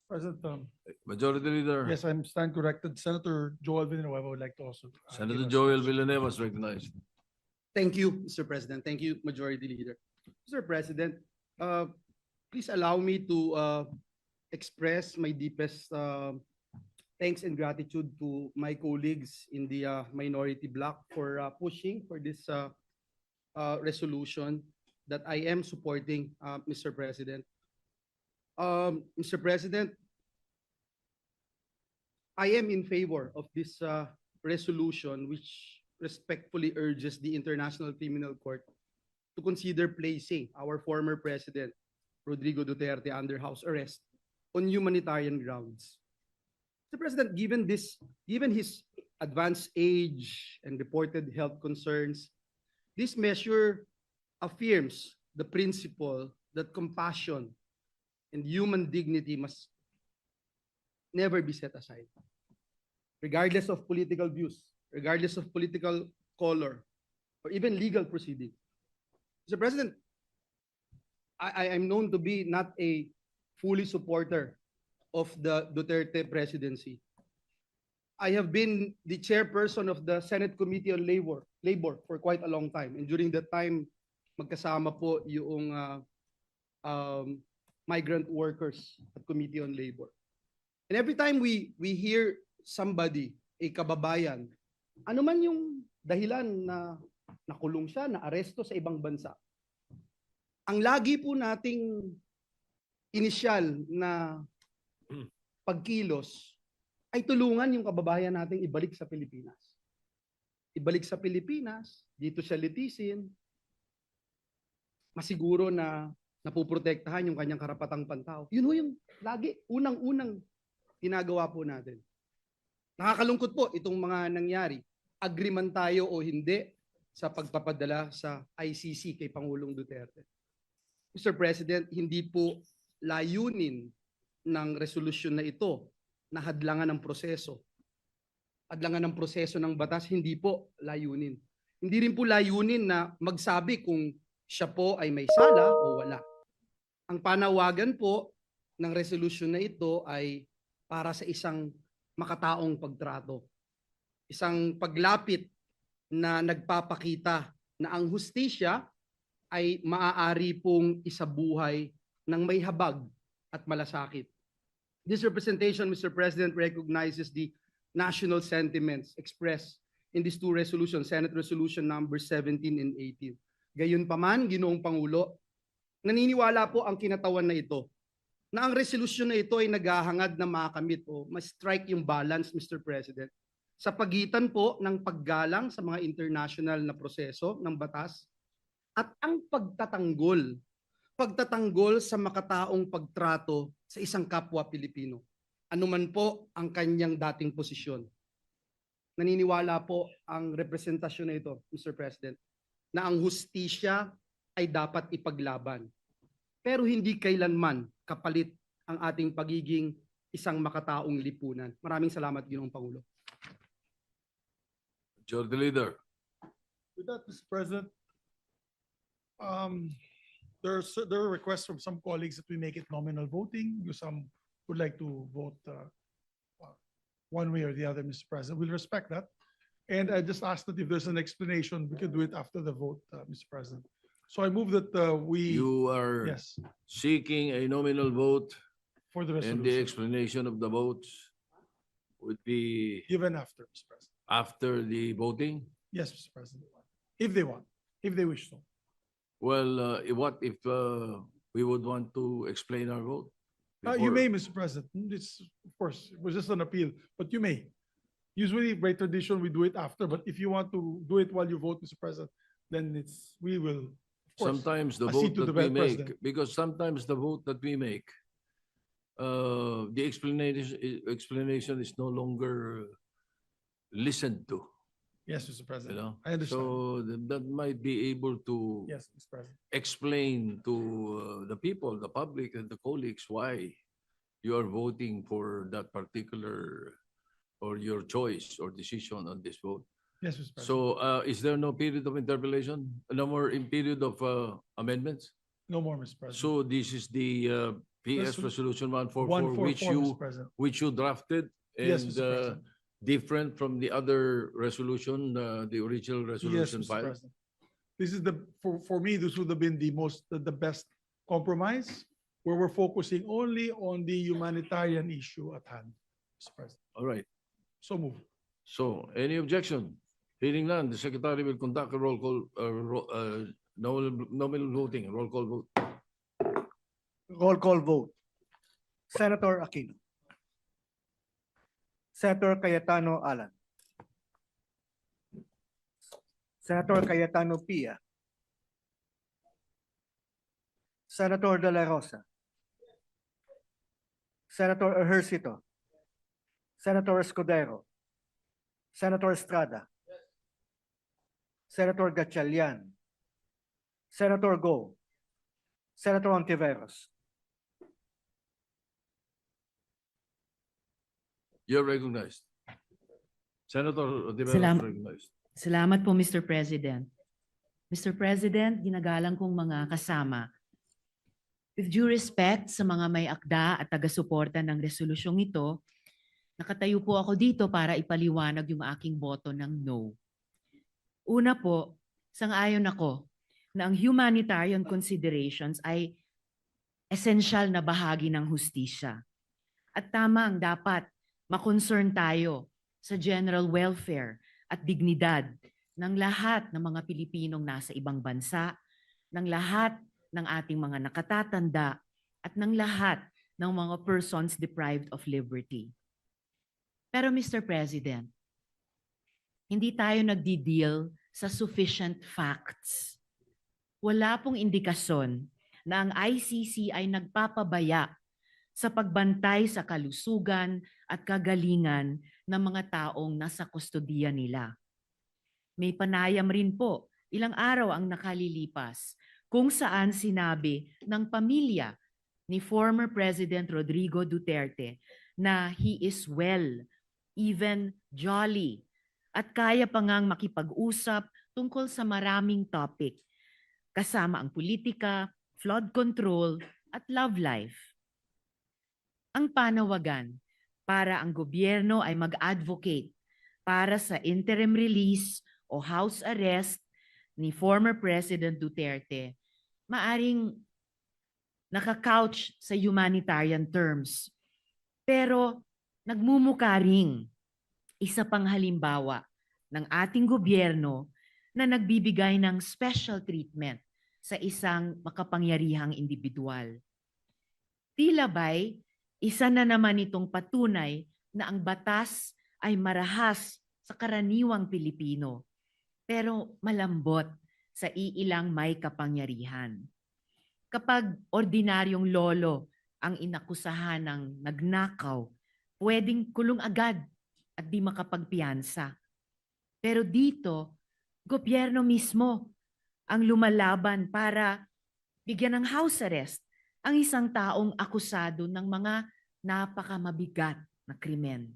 [SPEAKER 3] President,
[SPEAKER 2] Majority Leader.
[SPEAKER 3] yes, I'm stand corrected. Senator Joel Villanueva would like to also.
[SPEAKER 2] Senator
[SPEAKER 3] give us-
[SPEAKER 2] Joel Villanueva is recognized.
[SPEAKER 10] Thank you, Mr. President. Thank you, Majority Leader. Mr. President, please allow me to express my deepest thanks and gratitude to my colleagues in the minority bloc for pushing for this resolution that I am supporting, Mr. President. Mr. President, I am in favor of this resolution which respectfully urges the International Criminal Court to consider placing our former President, Rodrigo Duterte, under house arrest on humanitarian grounds. Mr. President, given his advanced age and reported health concerns, this measure affirms the principle that compassion and human dignity must never be set aside, regardless of political views, regardless of political color, or even legal proceeding. Mr. President, I am known to be not a fully supporter of the Duterte presidency. I have been the chairperson of the Senate Committee on Labor for quite a long time. And during that time, magkasama po yung migrant workers at Committee on Labor. And every time we hear somebody, a kababayan, ano man yung dahilan na nakulong siya, na aresto sa ibang bansa, ang lagi po nating inisyal na pagkilos ay tulungan yung kababayan nating ibalik sa Pilipinas. Ibalik sa Pilipinas, dito siya litisin, masiguro na napuprotektahan yung kanyang karapatang pantao. Yun ho yung lagi, unang-unang ginagawa po natin. Nakakalungkot po itong mga nangyari. Agree man tayo o hindi sa pagpapadala sa ICC kay Pangulong Duterte. Mr. President, hindi po layunin ng resolusyon na ito na hadlangan ng proseso. Hadlangan ng proseso ng batas, hindi po layunin. Hindi rin po layunin na magsabi kung siya po ay may sala o wala. Ang panawagan po ng resolusyon na ito ay para sa isang makataong pagtrato. Isang paglapit na nagpapakita na ang hustisya ay maaari pong isabuhay ng may habag at malasakit. This representation, Mr. President, recognizes the national sentiments expressed in these two resolutions, Senate Resolution number 17 and 18. Gayunpaman, Ginoong Pangulo, naniniwala po ang kinatawan na ito na ang resolusyon na ito ay naghahangad na makamit o ma-strike yung balance, Mr. President, sa pagitan po ng paggalang sa mga international na proseso ng batas at ang pagtatanggol sa makataong pagtrato sa isang kapwa Pilipino. Anuman po ang kanyang dating posisyon. Naniniwala po ang representasyon na ito, Mr. President, na ang hustisya ay dapat ipaglaban. Pero hindi kailanman kapalit ang ating pagiging isang makataong lipunan. Maraming salamat, Ginoong Pangulo.
[SPEAKER 2] Majority Leader.
[SPEAKER 3] With that, Mr. President, there are requests from some colleagues that we make it nominal voting. Some would like to vote one way or the other, Mr. President. We'll respect that. And I just asked that if there's an explanation, we can do it after the vote, Mr. President. So I move that
[SPEAKER 2] You are
[SPEAKER 3] yes,
[SPEAKER 2] seeking a nominal vote
[SPEAKER 3] for the
[SPEAKER 2] and the
[SPEAKER 3] resolution,
[SPEAKER 2] explanation of the votes would be
[SPEAKER 3] given after, Mr. President.
[SPEAKER 2] after the voting?
[SPEAKER 3] Yes, Mr. President, if they want, if they wish to.
[SPEAKER 2] Well, what if we would want to explain our vote?
[SPEAKER 3] You
[SPEAKER 2] before-
[SPEAKER 3] may, Mr. President. It's, of course, it was just an appeal, but you may. Usually, by tradition, we do it after, but if you want to do it while you vote, Mr. President, then we will, of course.
[SPEAKER 2] Sometimes the
[SPEAKER 3] accede
[SPEAKER 2] vote
[SPEAKER 3] to
[SPEAKER 2] that
[SPEAKER 3] the
[SPEAKER 2] we make,
[SPEAKER 3] President.
[SPEAKER 2] because sometimes the vote that we make, the explanation is no longer listened to.
[SPEAKER 3] Yes, Mr.
[SPEAKER 2] you
[SPEAKER 3] President.
[SPEAKER 2] know?
[SPEAKER 3] I understand.
[SPEAKER 2] So that might be able to
[SPEAKER 3] Yes, Mr. President.
[SPEAKER 2] explain to the people, the public and the colleagues why you are voting for that particular or your choice or decision on this vote.
[SPEAKER 3] Yes, Mr. President.
[SPEAKER 2] So is there no period of interpellation? No more in period of amendments?
[SPEAKER 3] No more, Mr. President.
[SPEAKER 2] So this is the PS Resolution 144
[SPEAKER 3] President.
[SPEAKER 2] which you drafted
[SPEAKER 3] Yes,
[SPEAKER 2] and
[SPEAKER 3] Mr. President.
[SPEAKER 2] different from the other resolution, the original
[SPEAKER 3] Yes,
[SPEAKER 2] resolution
[SPEAKER 3] Mr.
[SPEAKER 2] filed?
[SPEAKER 3] President. This is for me, this would have been the best compromise, where we're focusing only on the humanitarian issue at hand, Mr. President.
[SPEAKER 2] All right.
[SPEAKER 3] So move.
[SPEAKER 2] So any objection? Hearing none, the secretary will conduct a roll call, nominal voting, roll call vote.
[SPEAKER 11] Roll call vote. Senator Aquino. Senator Cayetano Alan. Senator Cayetano Pia. Senator De La Rosa. Senator Ejercito. Senator Escudero. Senator Estrada. Senator Gatchalian. Senator Go. Senator Ontiveros.
[SPEAKER 2] You're recognized. Senator Ontiveros
[SPEAKER 12] Salamat.
[SPEAKER 2] recognized.
[SPEAKER 12] Salamat po, Mr. President. Mr. President, ginagalang kong mga kasama. With due respect sa mga may akda at taga-suporta ng resolusyong ito, nakatayo po ako dito para ipaliwanag yung aking boto ng no. Una po, sang-ayon ako na ang humanitarian considerations ay esensyal na bahagi ng hustisya. At tama ang dapat makoncern tayo sa general welfare at dignidad ng lahat ng mga Pilipinong nasa ibang bansa, ng lahat ng ating mga nakatatanda, at ng lahat ng mga persons deprived of liberty. Pero Mr. President, hindi tayo nagdi-deal sa sufficient facts. Wala pong indikasyon na ang ICC ay nagpapabaya sa pagbantay sa kalusugan at kagalingan ng mga taong nasa kustodiya nila. May panayam rin po, ilang araw ang nakalilipas, kung saan sinabi ng pamilya ni former President Rodrigo Duterte na he is well, even jolly, at kaya pa ngang makipag-usap tungkol sa maraming topic, kasama ang politika, flood control, at love life. Ang panawagan para ang gobyerno ay mag-advocate para sa interim release o house arrest ni former President Duterte, maaring nakakouch sa humanitarian terms. Pero nagmumukha ring isa pang halimbawa ng ating gobyerno na nagbibigay ng special treatment sa isang makapangyarihang individual. Tila ba'y isa na naman itong patunay na ang batas ay marahas sa karaniwang Pilipino, pero malambot sa iilang may kapangyarihan. Kapag ordinaryong lolo ang inakusahan ng nagnakaw, pwedeng kulong agad at di makapagpiyansa. Pero dito, gobyerno mismo ang lumalaban para bigyan ng house arrest ang isang taong akusado ng mga napakamabigat na krimen.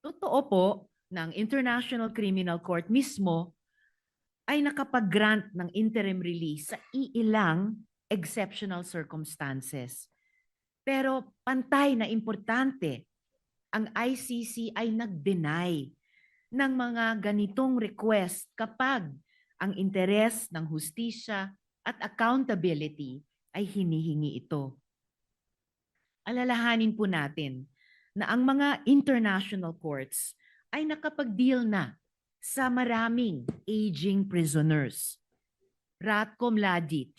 [SPEAKER 12] Totoo po na ang International Criminal Court mismo ay nakapag-grant ng interim release sa iilang exceptional circumstances. Pero pantay na importante, ang ICC ay nag-deny ng mga ganitong request kapag ang interes ng hustisya at accountability ay hinihingi ito. Alalahanin po natin na ang mga international courts ay nakapag-deal na sa maraming aging prisoners. Ratko Mladic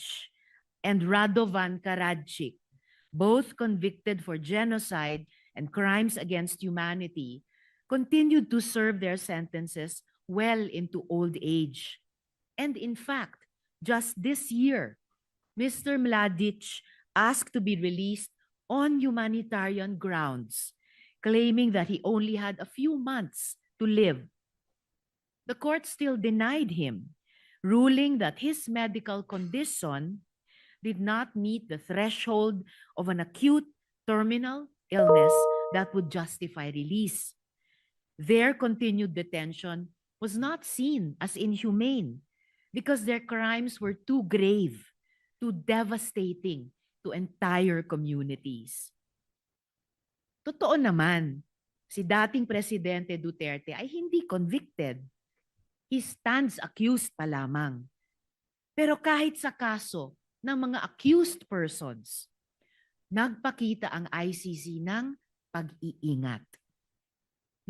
[SPEAKER 12] and Radovan Karadzic, both convicted for genocide and crimes against humanity, continued to serve their sentences well into old age. And in fact, just this year, Mr. Mladic asked to be released on humanitarian grounds, claiming that he only had a few months to live. the court still denied him, ruling that his medical condition did not meet the threshold of an acute terminal illness that would justify release. Their continued detention was not seen as inhumane because their crimes were too grave, too devastating to entire communities. Totoo naman, si dating Presidente Duterte ay hindi convicted. He stands accused pa lamang. Pero kahit sa kaso ng mga accused persons, nagpakita ang ICC ng pag-iingat.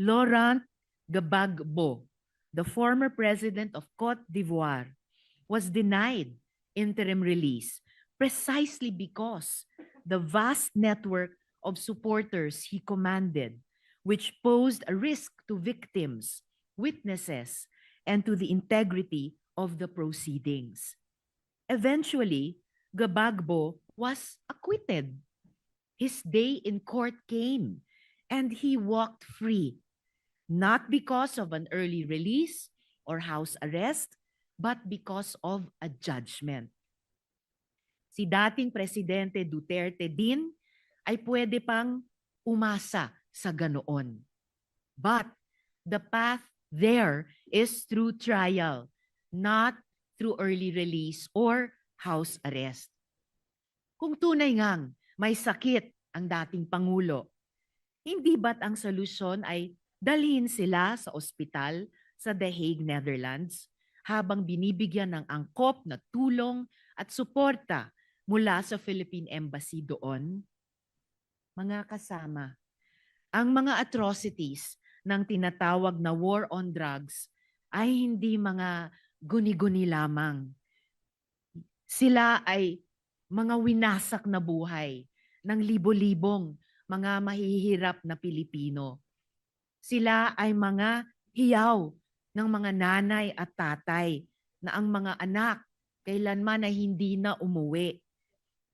[SPEAKER 12] Laurent Gbagbo, the former president of Cote d'Ivoire, was denied interim release precisely because the vast network of supporters he commanded, which posed a risk to victims, witnesses, and to the integrity of the proceedings. Eventually, Gbagbo was acquitted. His day in court came, and he walked free, not because of an early release or house arrest, but because of a judgment. Si dating Presidente Duterte din ay pwede pang umasa sa ganoon. But the path there is through trial, not through early release or house arrest. Kung tunay ngang may sakit ang dating Pangulo, hindi ba't ang solusyon ay dalhin sila sa ospital sa The Hague, Netherlands, habang binibigyan ng angkop na tulong at suporta mula sa Philippine Embassy doon? Mga kasama, ang mga atrocities ng tinatawag na war on drugs ay hindi mga guni-guni lamang. Sila ay mga winasak na buhay ng libo-libong mga mahihirap na Pilipino. Sila ay mga hiyaw ng mga nanay at tatay na ang mga anak kailanman ay hindi na umuwi.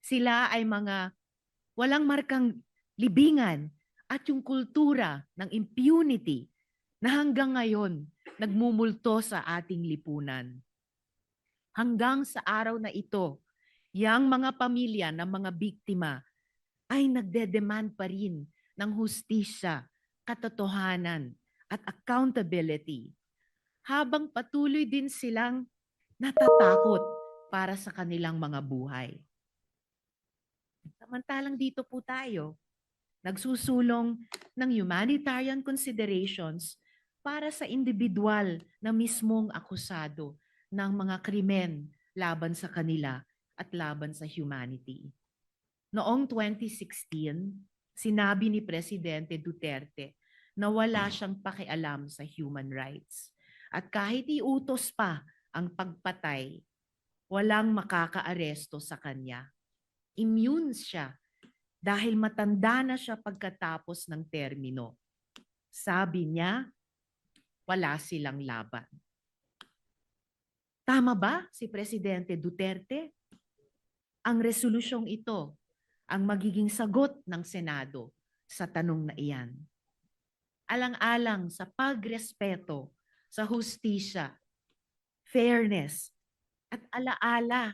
[SPEAKER 12] Sila ay mga walang markang libingan at yung kultura ng impunity na hanggang ngayon nagmumulto sa ating lipunan. Hanggang sa araw na ito, yang mga pamilya ng mga biktima ay nagdedemand pa rin ng hustisya, katotohanan at accountability, habang patuloy din silang natatakot para sa kanilang mga buhay. Samantalang dito po tayo, nagsusulong ng humanitarian considerations para sa individual na mismong akusado ng mga krimen laban sa kanila at laban sa humanity. Noong 2016, sinabi ni Presidente Duterte na wala siyang pakialam sa human rights. At kahit iutos pa ang pagpatay, walang makakaaresto sa kanya. Immune siya dahil matanda na siya pagkatapos ng termino. Sabi niya, wala silang laban. Tama ba si Presidente Duterte? Ang resolusyong ito ang magiging sagot ng Senado sa tanong na iyan. Alang-alang sa pagrespeto sa hustisya, fairness, at alaala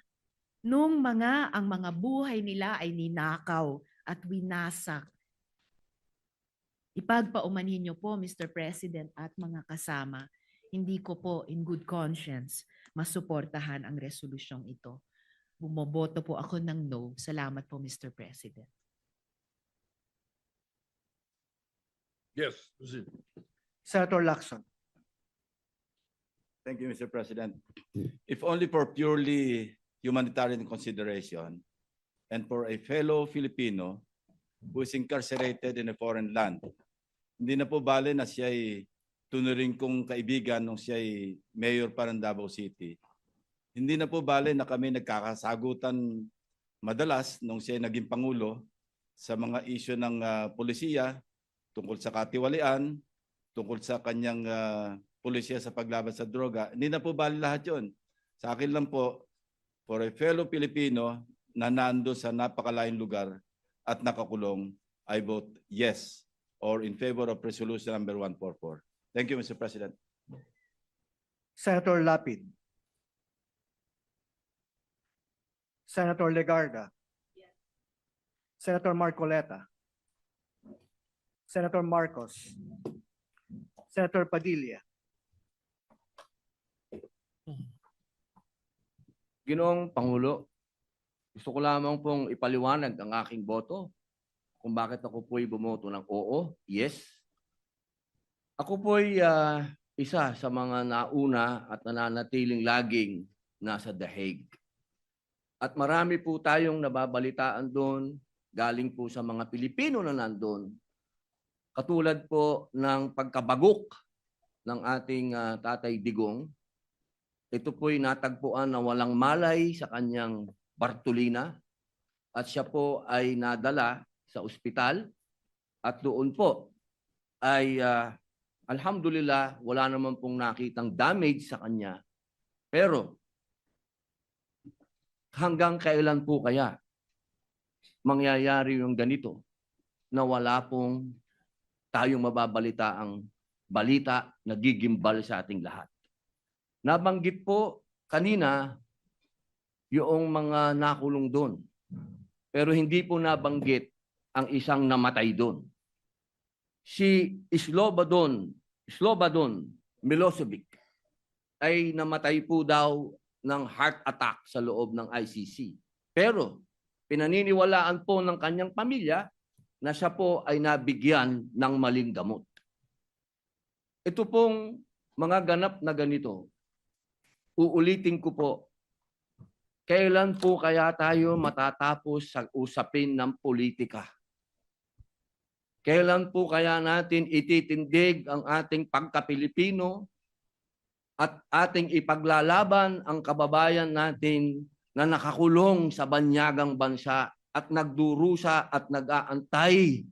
[SPEAKER 12] nung ang mga buhay nila ay ninakaw at winasak. Ipagpaumanhin niyo po, Mr. President at mga kasama, hindi ko po in good conscience masuportahan ang resolusyong ito. Bumoboto po ako ng no. Salamat po, Mr. President.
[SPEAKER 2] Yes, proceed.
[SPEAKER 11] Senator Lacson.
[SPEAKER 13] Thank you, Mr. President. If only for purely humanitarian consideration and for a fellow Filipino who is incarcerated in a foreign land, hindi na po bale na siya ay tunuring kong kaibigan nung siya ay mayor pa ng Davao City. Hindi na po bale na kami nagkakasagutan madalas nung siya ay naging Pangulo sa mga isyu ng polisiya tungkol sa katiwalian, tungkol sa kanyang polisiya sa paglaban sa droga. Hindi na po bale lahat yun. Sa akin lang po, for a fellow Filipino na nando sa napakalayong lugar at nakakulong, I vote yes or in favor of resolution number 144. Thank you, Mr. President.
[SPEAKER 11] Senator Lapid. Senator Legarda. Senator Marcoleta. Senator Marcos. Senator Padilla.
[SPEAKER 6] Ginoong Pangulo, gusto ko lamang pong ipaliwanag ang aking boto kung bakit ako po'y bumoto ng oo, yes. Ako po'y isa sa mga nauna at nananatiling laging nasa The Hague. At marami po tayong nababalitaan doon, galing po sa mga Pilipino na nandun. Katulad po ng pagkabagok ng ating Tatay Digong. Ito po'y natagpuan na walang malay sa kanyang Bartolina at siya po ay nadala sa ospital at doon po ay alhamdulillah wala naman pong nakitang damage sa kanya. Pero hanggang kailan po kaya mangyayari yung ganito na wala pong tayong mababalitaang balita na gigimbal sa ating lahat? Nabanggit po kanina yung mga nakulong doon. Pero hindi po nabanggit ang isang namatay doon. Si Slobodan Milosevic ay namatay po daw ng heart attack sa loob ng ICC. Pero pinaniniwalaan po ng kanyang pamilya na siya po ay nabigyan ng maling gamot. Ito pong mga ganap na ganito, uulitin ko po, kailan po kaya tayo matatapos sa usapin ng politika? Kailan po kaya natin ititindig ang ating pagka-Pilipino at ating ipaglalaban ang kababayan natin na nakakulong sa banyagang bansa at nagdurusa at nag-aantay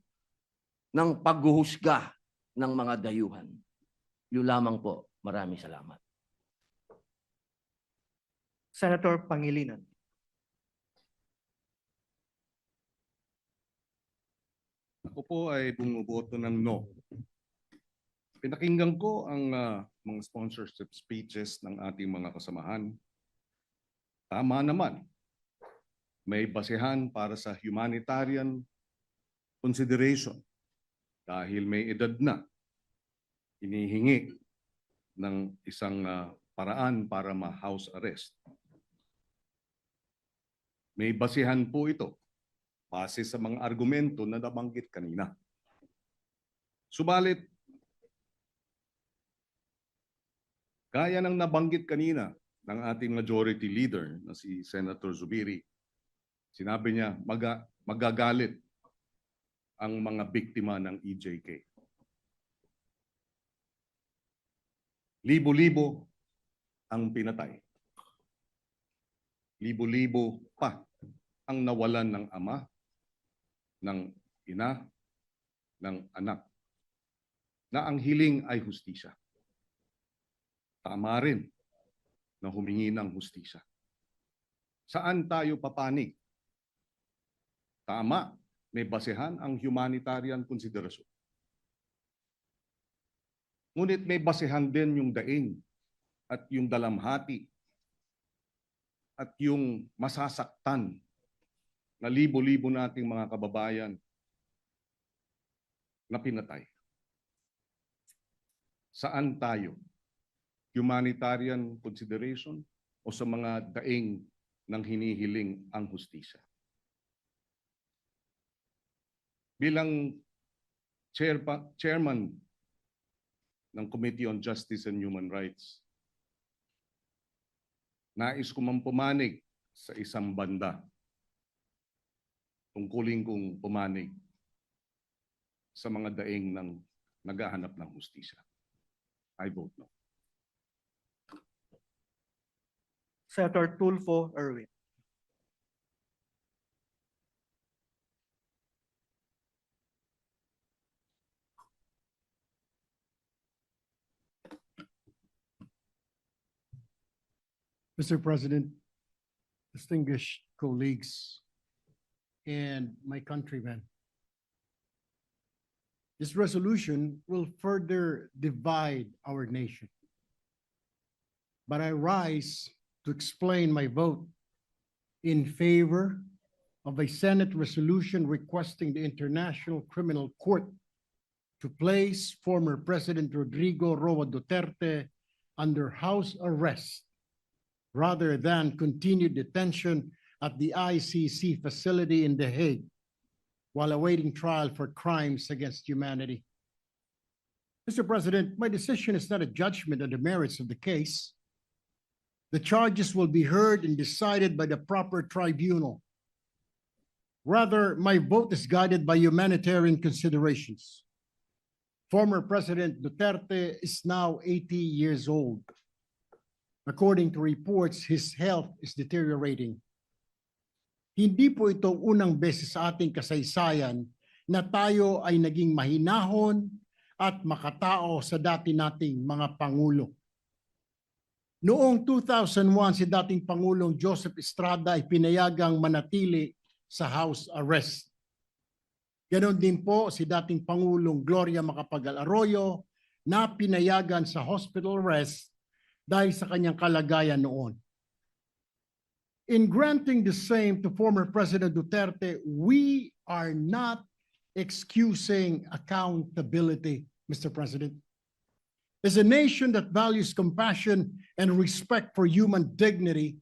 [SPEAKER 6] ng paghuhusga ng mga dayuhan? Yun lamang po. Maraming salamat.
[SPEAKER 11] Senator Pangilinan.
[SPEAKER 14] Ako po ay bumuboto ng no. Pinakinggan ko ang mga sponsorship speeches ng ating mga kasamahan. Tama naman. May basehan para sa humanitarian consideration dahil may edad na. Hinihingi ng isang paraan para ma-house arrest. May basehan po ito base sa mga argumento na nabanggit kanina. Subalit, gaya ng nabanggit kanina ng ating majority leader na si Senator Zubiri, sinabi niya magagalit ang mga biktima ng EJK. Libo-libo ang pinatay. Libo-libo pa ang nawalan ng ama, ng ina, ng anak, na ang hiling ay hustisya. Tama rin na humingi ng hustisya. Saan tayo papanig? Tama, may basehan ang humanitarian konsiderasyon. Ngunit may basehan din yung daing at yung dalamhati at yung masasaktan na libo-libo nating mga kababayan na pinatay. Saan tayo? Humanitarian consideration o sa mga daing ng hinihiling ang hustisya? Bilang chairman ng Committee on Justice and Human Rights, nais ko man pumanig sa isang banda. Tungkulin kong pumanig sa mga daing ng naghahanap ng hustisya. I vote no.
[SPEAKER 11] Senator Tulfo Erwin.
[SPEAKER 4] Mr. President, distinguished colleagues, and my countrymen, this resolution will further divide our nation.
[SPEAKER 15] but I rise to explain my vote in favor of a Senate resolution requesting the International Criminal Court to place former President Rodrigo Roa Duterte under house arrest rather than continued detention at the ICC facility in The Hague while awaiting trial for crimes against humanity. Mr. President, my decision is not a judgment on the merits of the case. The charges will be heard and decided by the proper tribunal. Rather, my vote is guided by humanitarian considerations. Former President Duterte is now 80 years old. According to reports, his health is deteriorating. Hindi po ito unang beses sa ating kasaysayan na tayo ay naging mahinahon at makatao sa dati nating mga pangulo. Noong 2001, si dating Pangulong Joseph Estrada ay pinayagang manatili sa house arrest. Ganon din po si dating Pangulong Gloria Macapagal Arroyo na pinayagan sa hospital arrest dahil sa kanyang kalagayan noon. In granting the same to former President Duterte, we are not excusing accountability, Mr. President. As a nation that values compassion and respect for human dignity,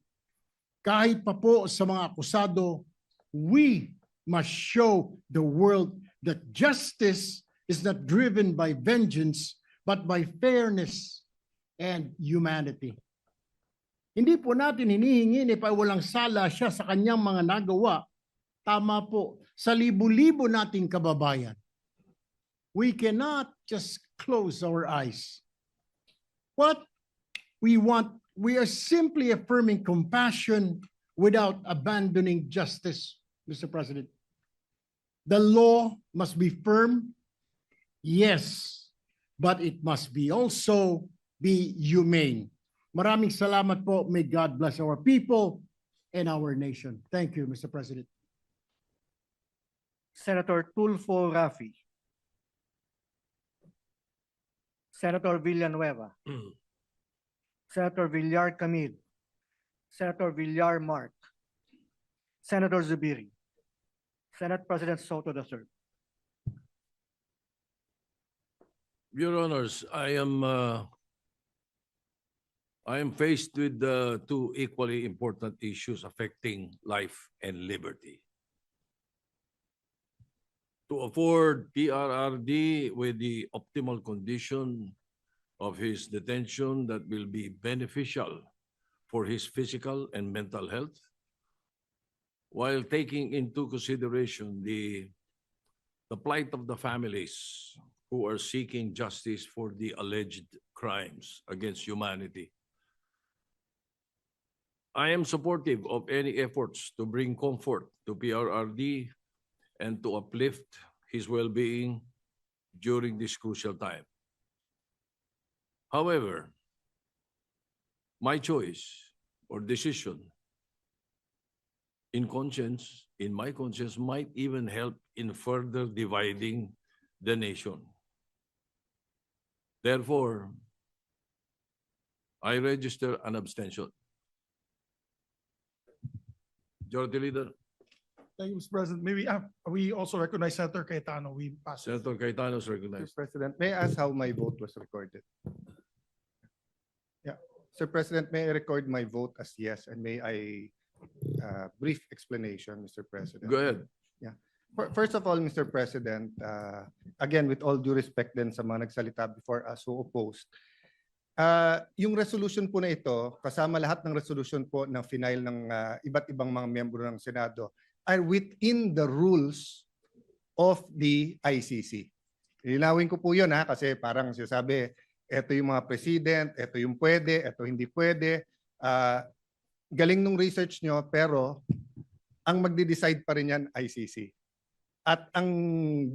[SPEAKER 15] kahit pa po sa mga akusado, we must show the world that justice is not driven by vengeance, but by fairness and humanity. Hindi po natin hinihingi ni walang sala siya sa kanyang mga nagawa. Tama po, sa libu-libo nating kababayan. We cannot just close our eyes. What we want, we are simply affirming compassion without abandoning justice, Mr. President. The law must be firm, yes, but it must be also be humane. Maraming salamat po. May God bless our people and our nation. Thank you, Mr. President.
[SPEAKER 11] Senator Tulfo Rafi. Senator Villanueva. Senator Villar Camille. Senator Villar Mark. Senator Zubiri. Senate President Soto III.
[SPEAKER 2] Your Honors, I am faced with two equally important issues affecting life and liberty. To afford PRRD with the optimal condition of his detention that will be beneficial for his physical and mental health, while taking into consideration the plight of the families who are seeking justice for the alleged crimes against humanity. I am supportive of any efforts to bring comfort to PRRD and to uplift his well-being during this crucial time. However, my choice or decision in my conscience might even help in further dividing the nation. Therefore, I register an abstention. Majority Leader.
[SPEAKER 3] Thank you, Mr. President. Maybe we also recognize Senator Cayetano. We pass.
[SPEAKER 2] Senator Cayetano is
[SPEAKER 1] Mr.
[SPEAKER 2] recognized.
[SPEAKER 1] President, may I ask how my vote was recorded? Yeah, Sir President, may I record my vote as yes, and may I brief explanation, Mr. President?
[SPEAKER 2] Go ahead.
[SPEAKER 1] Yeah. First of all, Mr. President, again, with all due respect din sa mga nagsalita before us who opposed, yung resolution po na ito, kasama lahat ng resolution po na final ng iba't ibang mga miyembro ng Senado, are within the rules of the ICC. Linawin ko po yun kasi parang sinasabi, ito yung mga president, ito yung pwede, ito hindi pwede. Galing nung research nyo, pero ang magde-decide pa rin yan ICC. At ang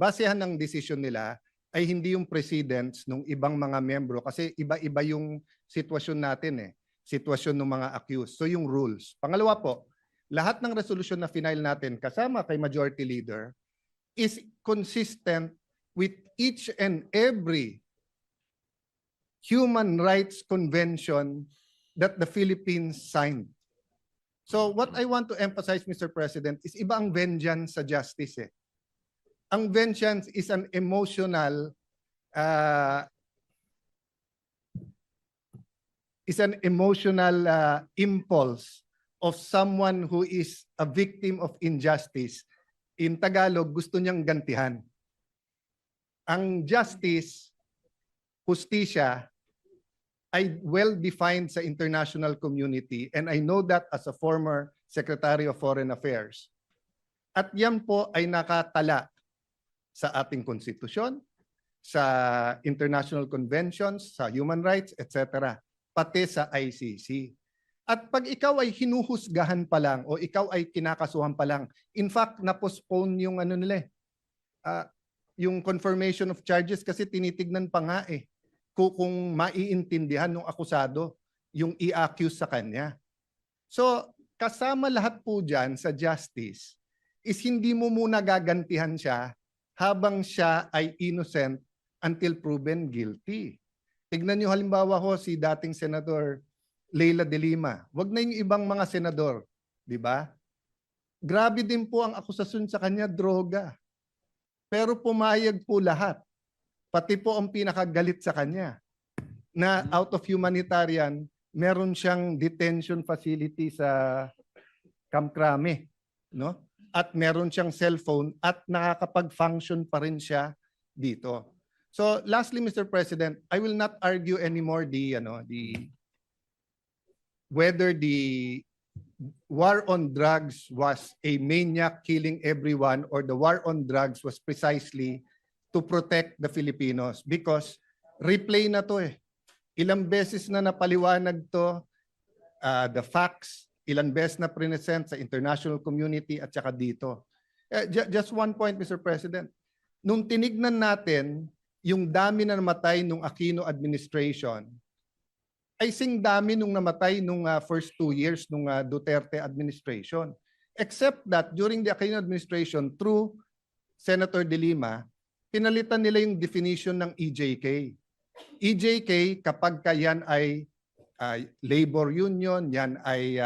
[SPEAKER 1] basehan ng decision nila ay hindi yung presidents ng ibang mga membro kasi iba-iba yung sitwasyon natin sitwasyon ng mga accused. So yung rules. Pangalawa po, lahat ng resolution na final natin kasama kay Majority Leader is consistent with each and every human rights convention that the Philippines signed. So what I want to emphasize, Mr. President, is iba ang vengeance sa justice eh. Ang vengeance is an emotional impulse of someone who is a victim of injustice. In Tagalog, gusto niyang gantihan. Ang justice, hustisya, ay well-defined sa international community, and I know that as a former Secretary of Foreign Affairs. At yan po ay nakatala sa ating konstitusyon, sa international conventions, sa human rights, etc., pati sa ICC. At pag ikaw ay hinuhusgahan pa lang o ikaw ay kinakasuhan pa lang, in fact, na-postpone yung ano nila yung confirmation of charges kasi tinitignan pa nga kung maiintindihan ng akusado yung i-accuse sa kanya. So, kasama lahat po dyan sa justice is hindi mo muna gagantihan siya habang siya ay innocent until proven guilty. Tignan niyo halimbawa ho si dating Senator Leila de Lima. Wag na yung ibang mga senador, di ba? Grabe din po ang akusasyon sa kanya, droga. Pero pumayag po lahat. Pati po ang pinakagalit sa kanya na out of humanitarian, meron siyang detention facility sa Camp Crame, no? At meron siyang cellphone at nakakapag-function pa rin siya dito. So lastly, Mr. President, I will not argue anymore whether the war on drugs was a maniac killing everyone or the war on drugs was precisely to protect the Filipinos, because replay na to Ilang beses na napaliwanag to, the facts, ilang beses na present sa international community at saka dito. Just one point, Mr. President. Nung tinignan natin yung dami na namatay nung Aquino administration, ay sing dami nung namatay nung first 2 years nung Duterte administration. Except that during the Aquino administration, through Senator De Lima, pinalitan nila yung definition ng EJK. EJK, kapag yan ay labor union, yan ay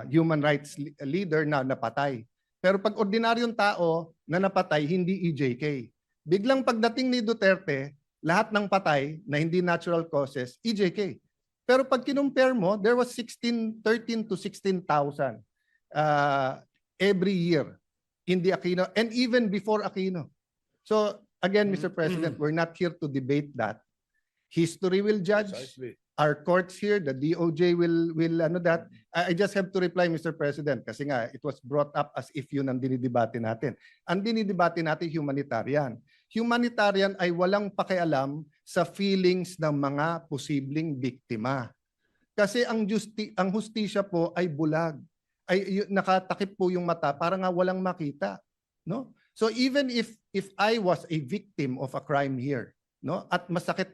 [SPEAKER 1] human rights leader na napatay. Pero pag ordinaryong tao na napatay, hindi EJK. Biglang pagdating ni Duterte, lahat ng patay na hindi natural causes, EJK. Pero pag kinumpare mo, there was 13 to 16,000 every year in the Aquino and even before Aquino. So again, Mr. President, we're not here to debate that. History will judge.
[SPEAKER 2] Precisely.
[SPEAKER 1] Our courts here, the DOJ will that. I just have to reply, Mr. President, kasi nga it was brought up as if yun ang dinidebate natin. Ang dinidebate natin humanitarian. Humanitarian ay walang pakialam sa feelings ng mga posibleng biktima. Kasi ang hustisya po ay bulag. Ay nakatakip po yung mata para nga walang makita, no? So even if I was a victim of a crime here, no, at masakit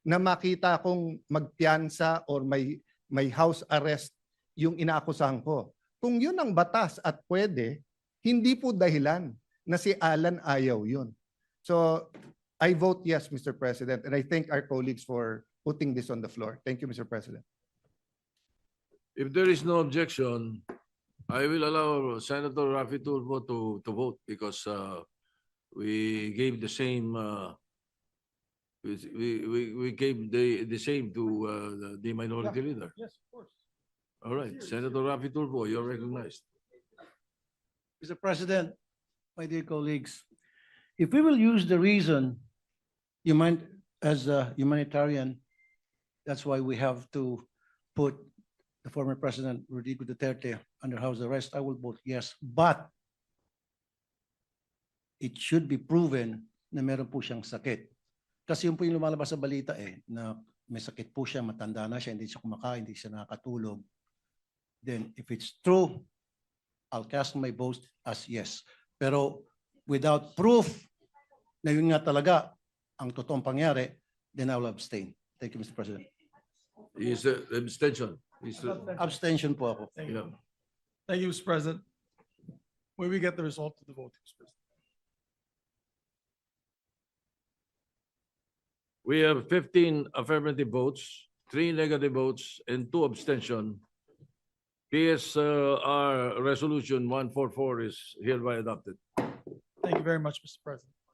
[SPEAKER 1] na makita kong magpiyansa or may house arrest yung inaakusahan ko. Kung yun ang batas at pwede, hindi po dahilan na si Alan ayaw yun. So I vote yes, Mr. President, and I thank our colleagues for putting this on the floor. Thank you, Mr. President.
[SPEAKER 2] If there is no objection, I will allow Senator Raffy Tulfo to vote because we gave the same we gave the same to the minority leader.
[SPEAKER 3] Yes, of course.
[SPEAKER 2] All right, Senator Raffy Tulfo, you're recognized.
[SPEAKER 11] Mr. President, my dear colleagues, if we will use the reason as a humanitarian, that's why we have to put the former President Rodrigo Duterte under house arrest, I will vote yes. But it should be proven na meron po siyang sakit. Kasi yung po yung lumalabas sa balita na may sakit po siya, matanda na siya, hindi siya kumakain, hindi siya nakakatulog. Then if it's true, I'll cast my vote as yes. Pero without proof na yun nga talaga ang totoong pangyari, then I will abstain. Thank you, Mr. President.
[SPEAKER 2] Is abstention.
[SPEAKER 11] Abstention po ako.
[SPEAKER 3] Thank you. Thank you, Mr. President. When we get the result of the vote, Mr. President.
[SPEAKER 2] We have 15 affirmative votes, 3 negative votes, and 2 abstention, PSR Resolution 144 is hereby adopted.
[SPEAKER 3] Thank you very much, Mr. President.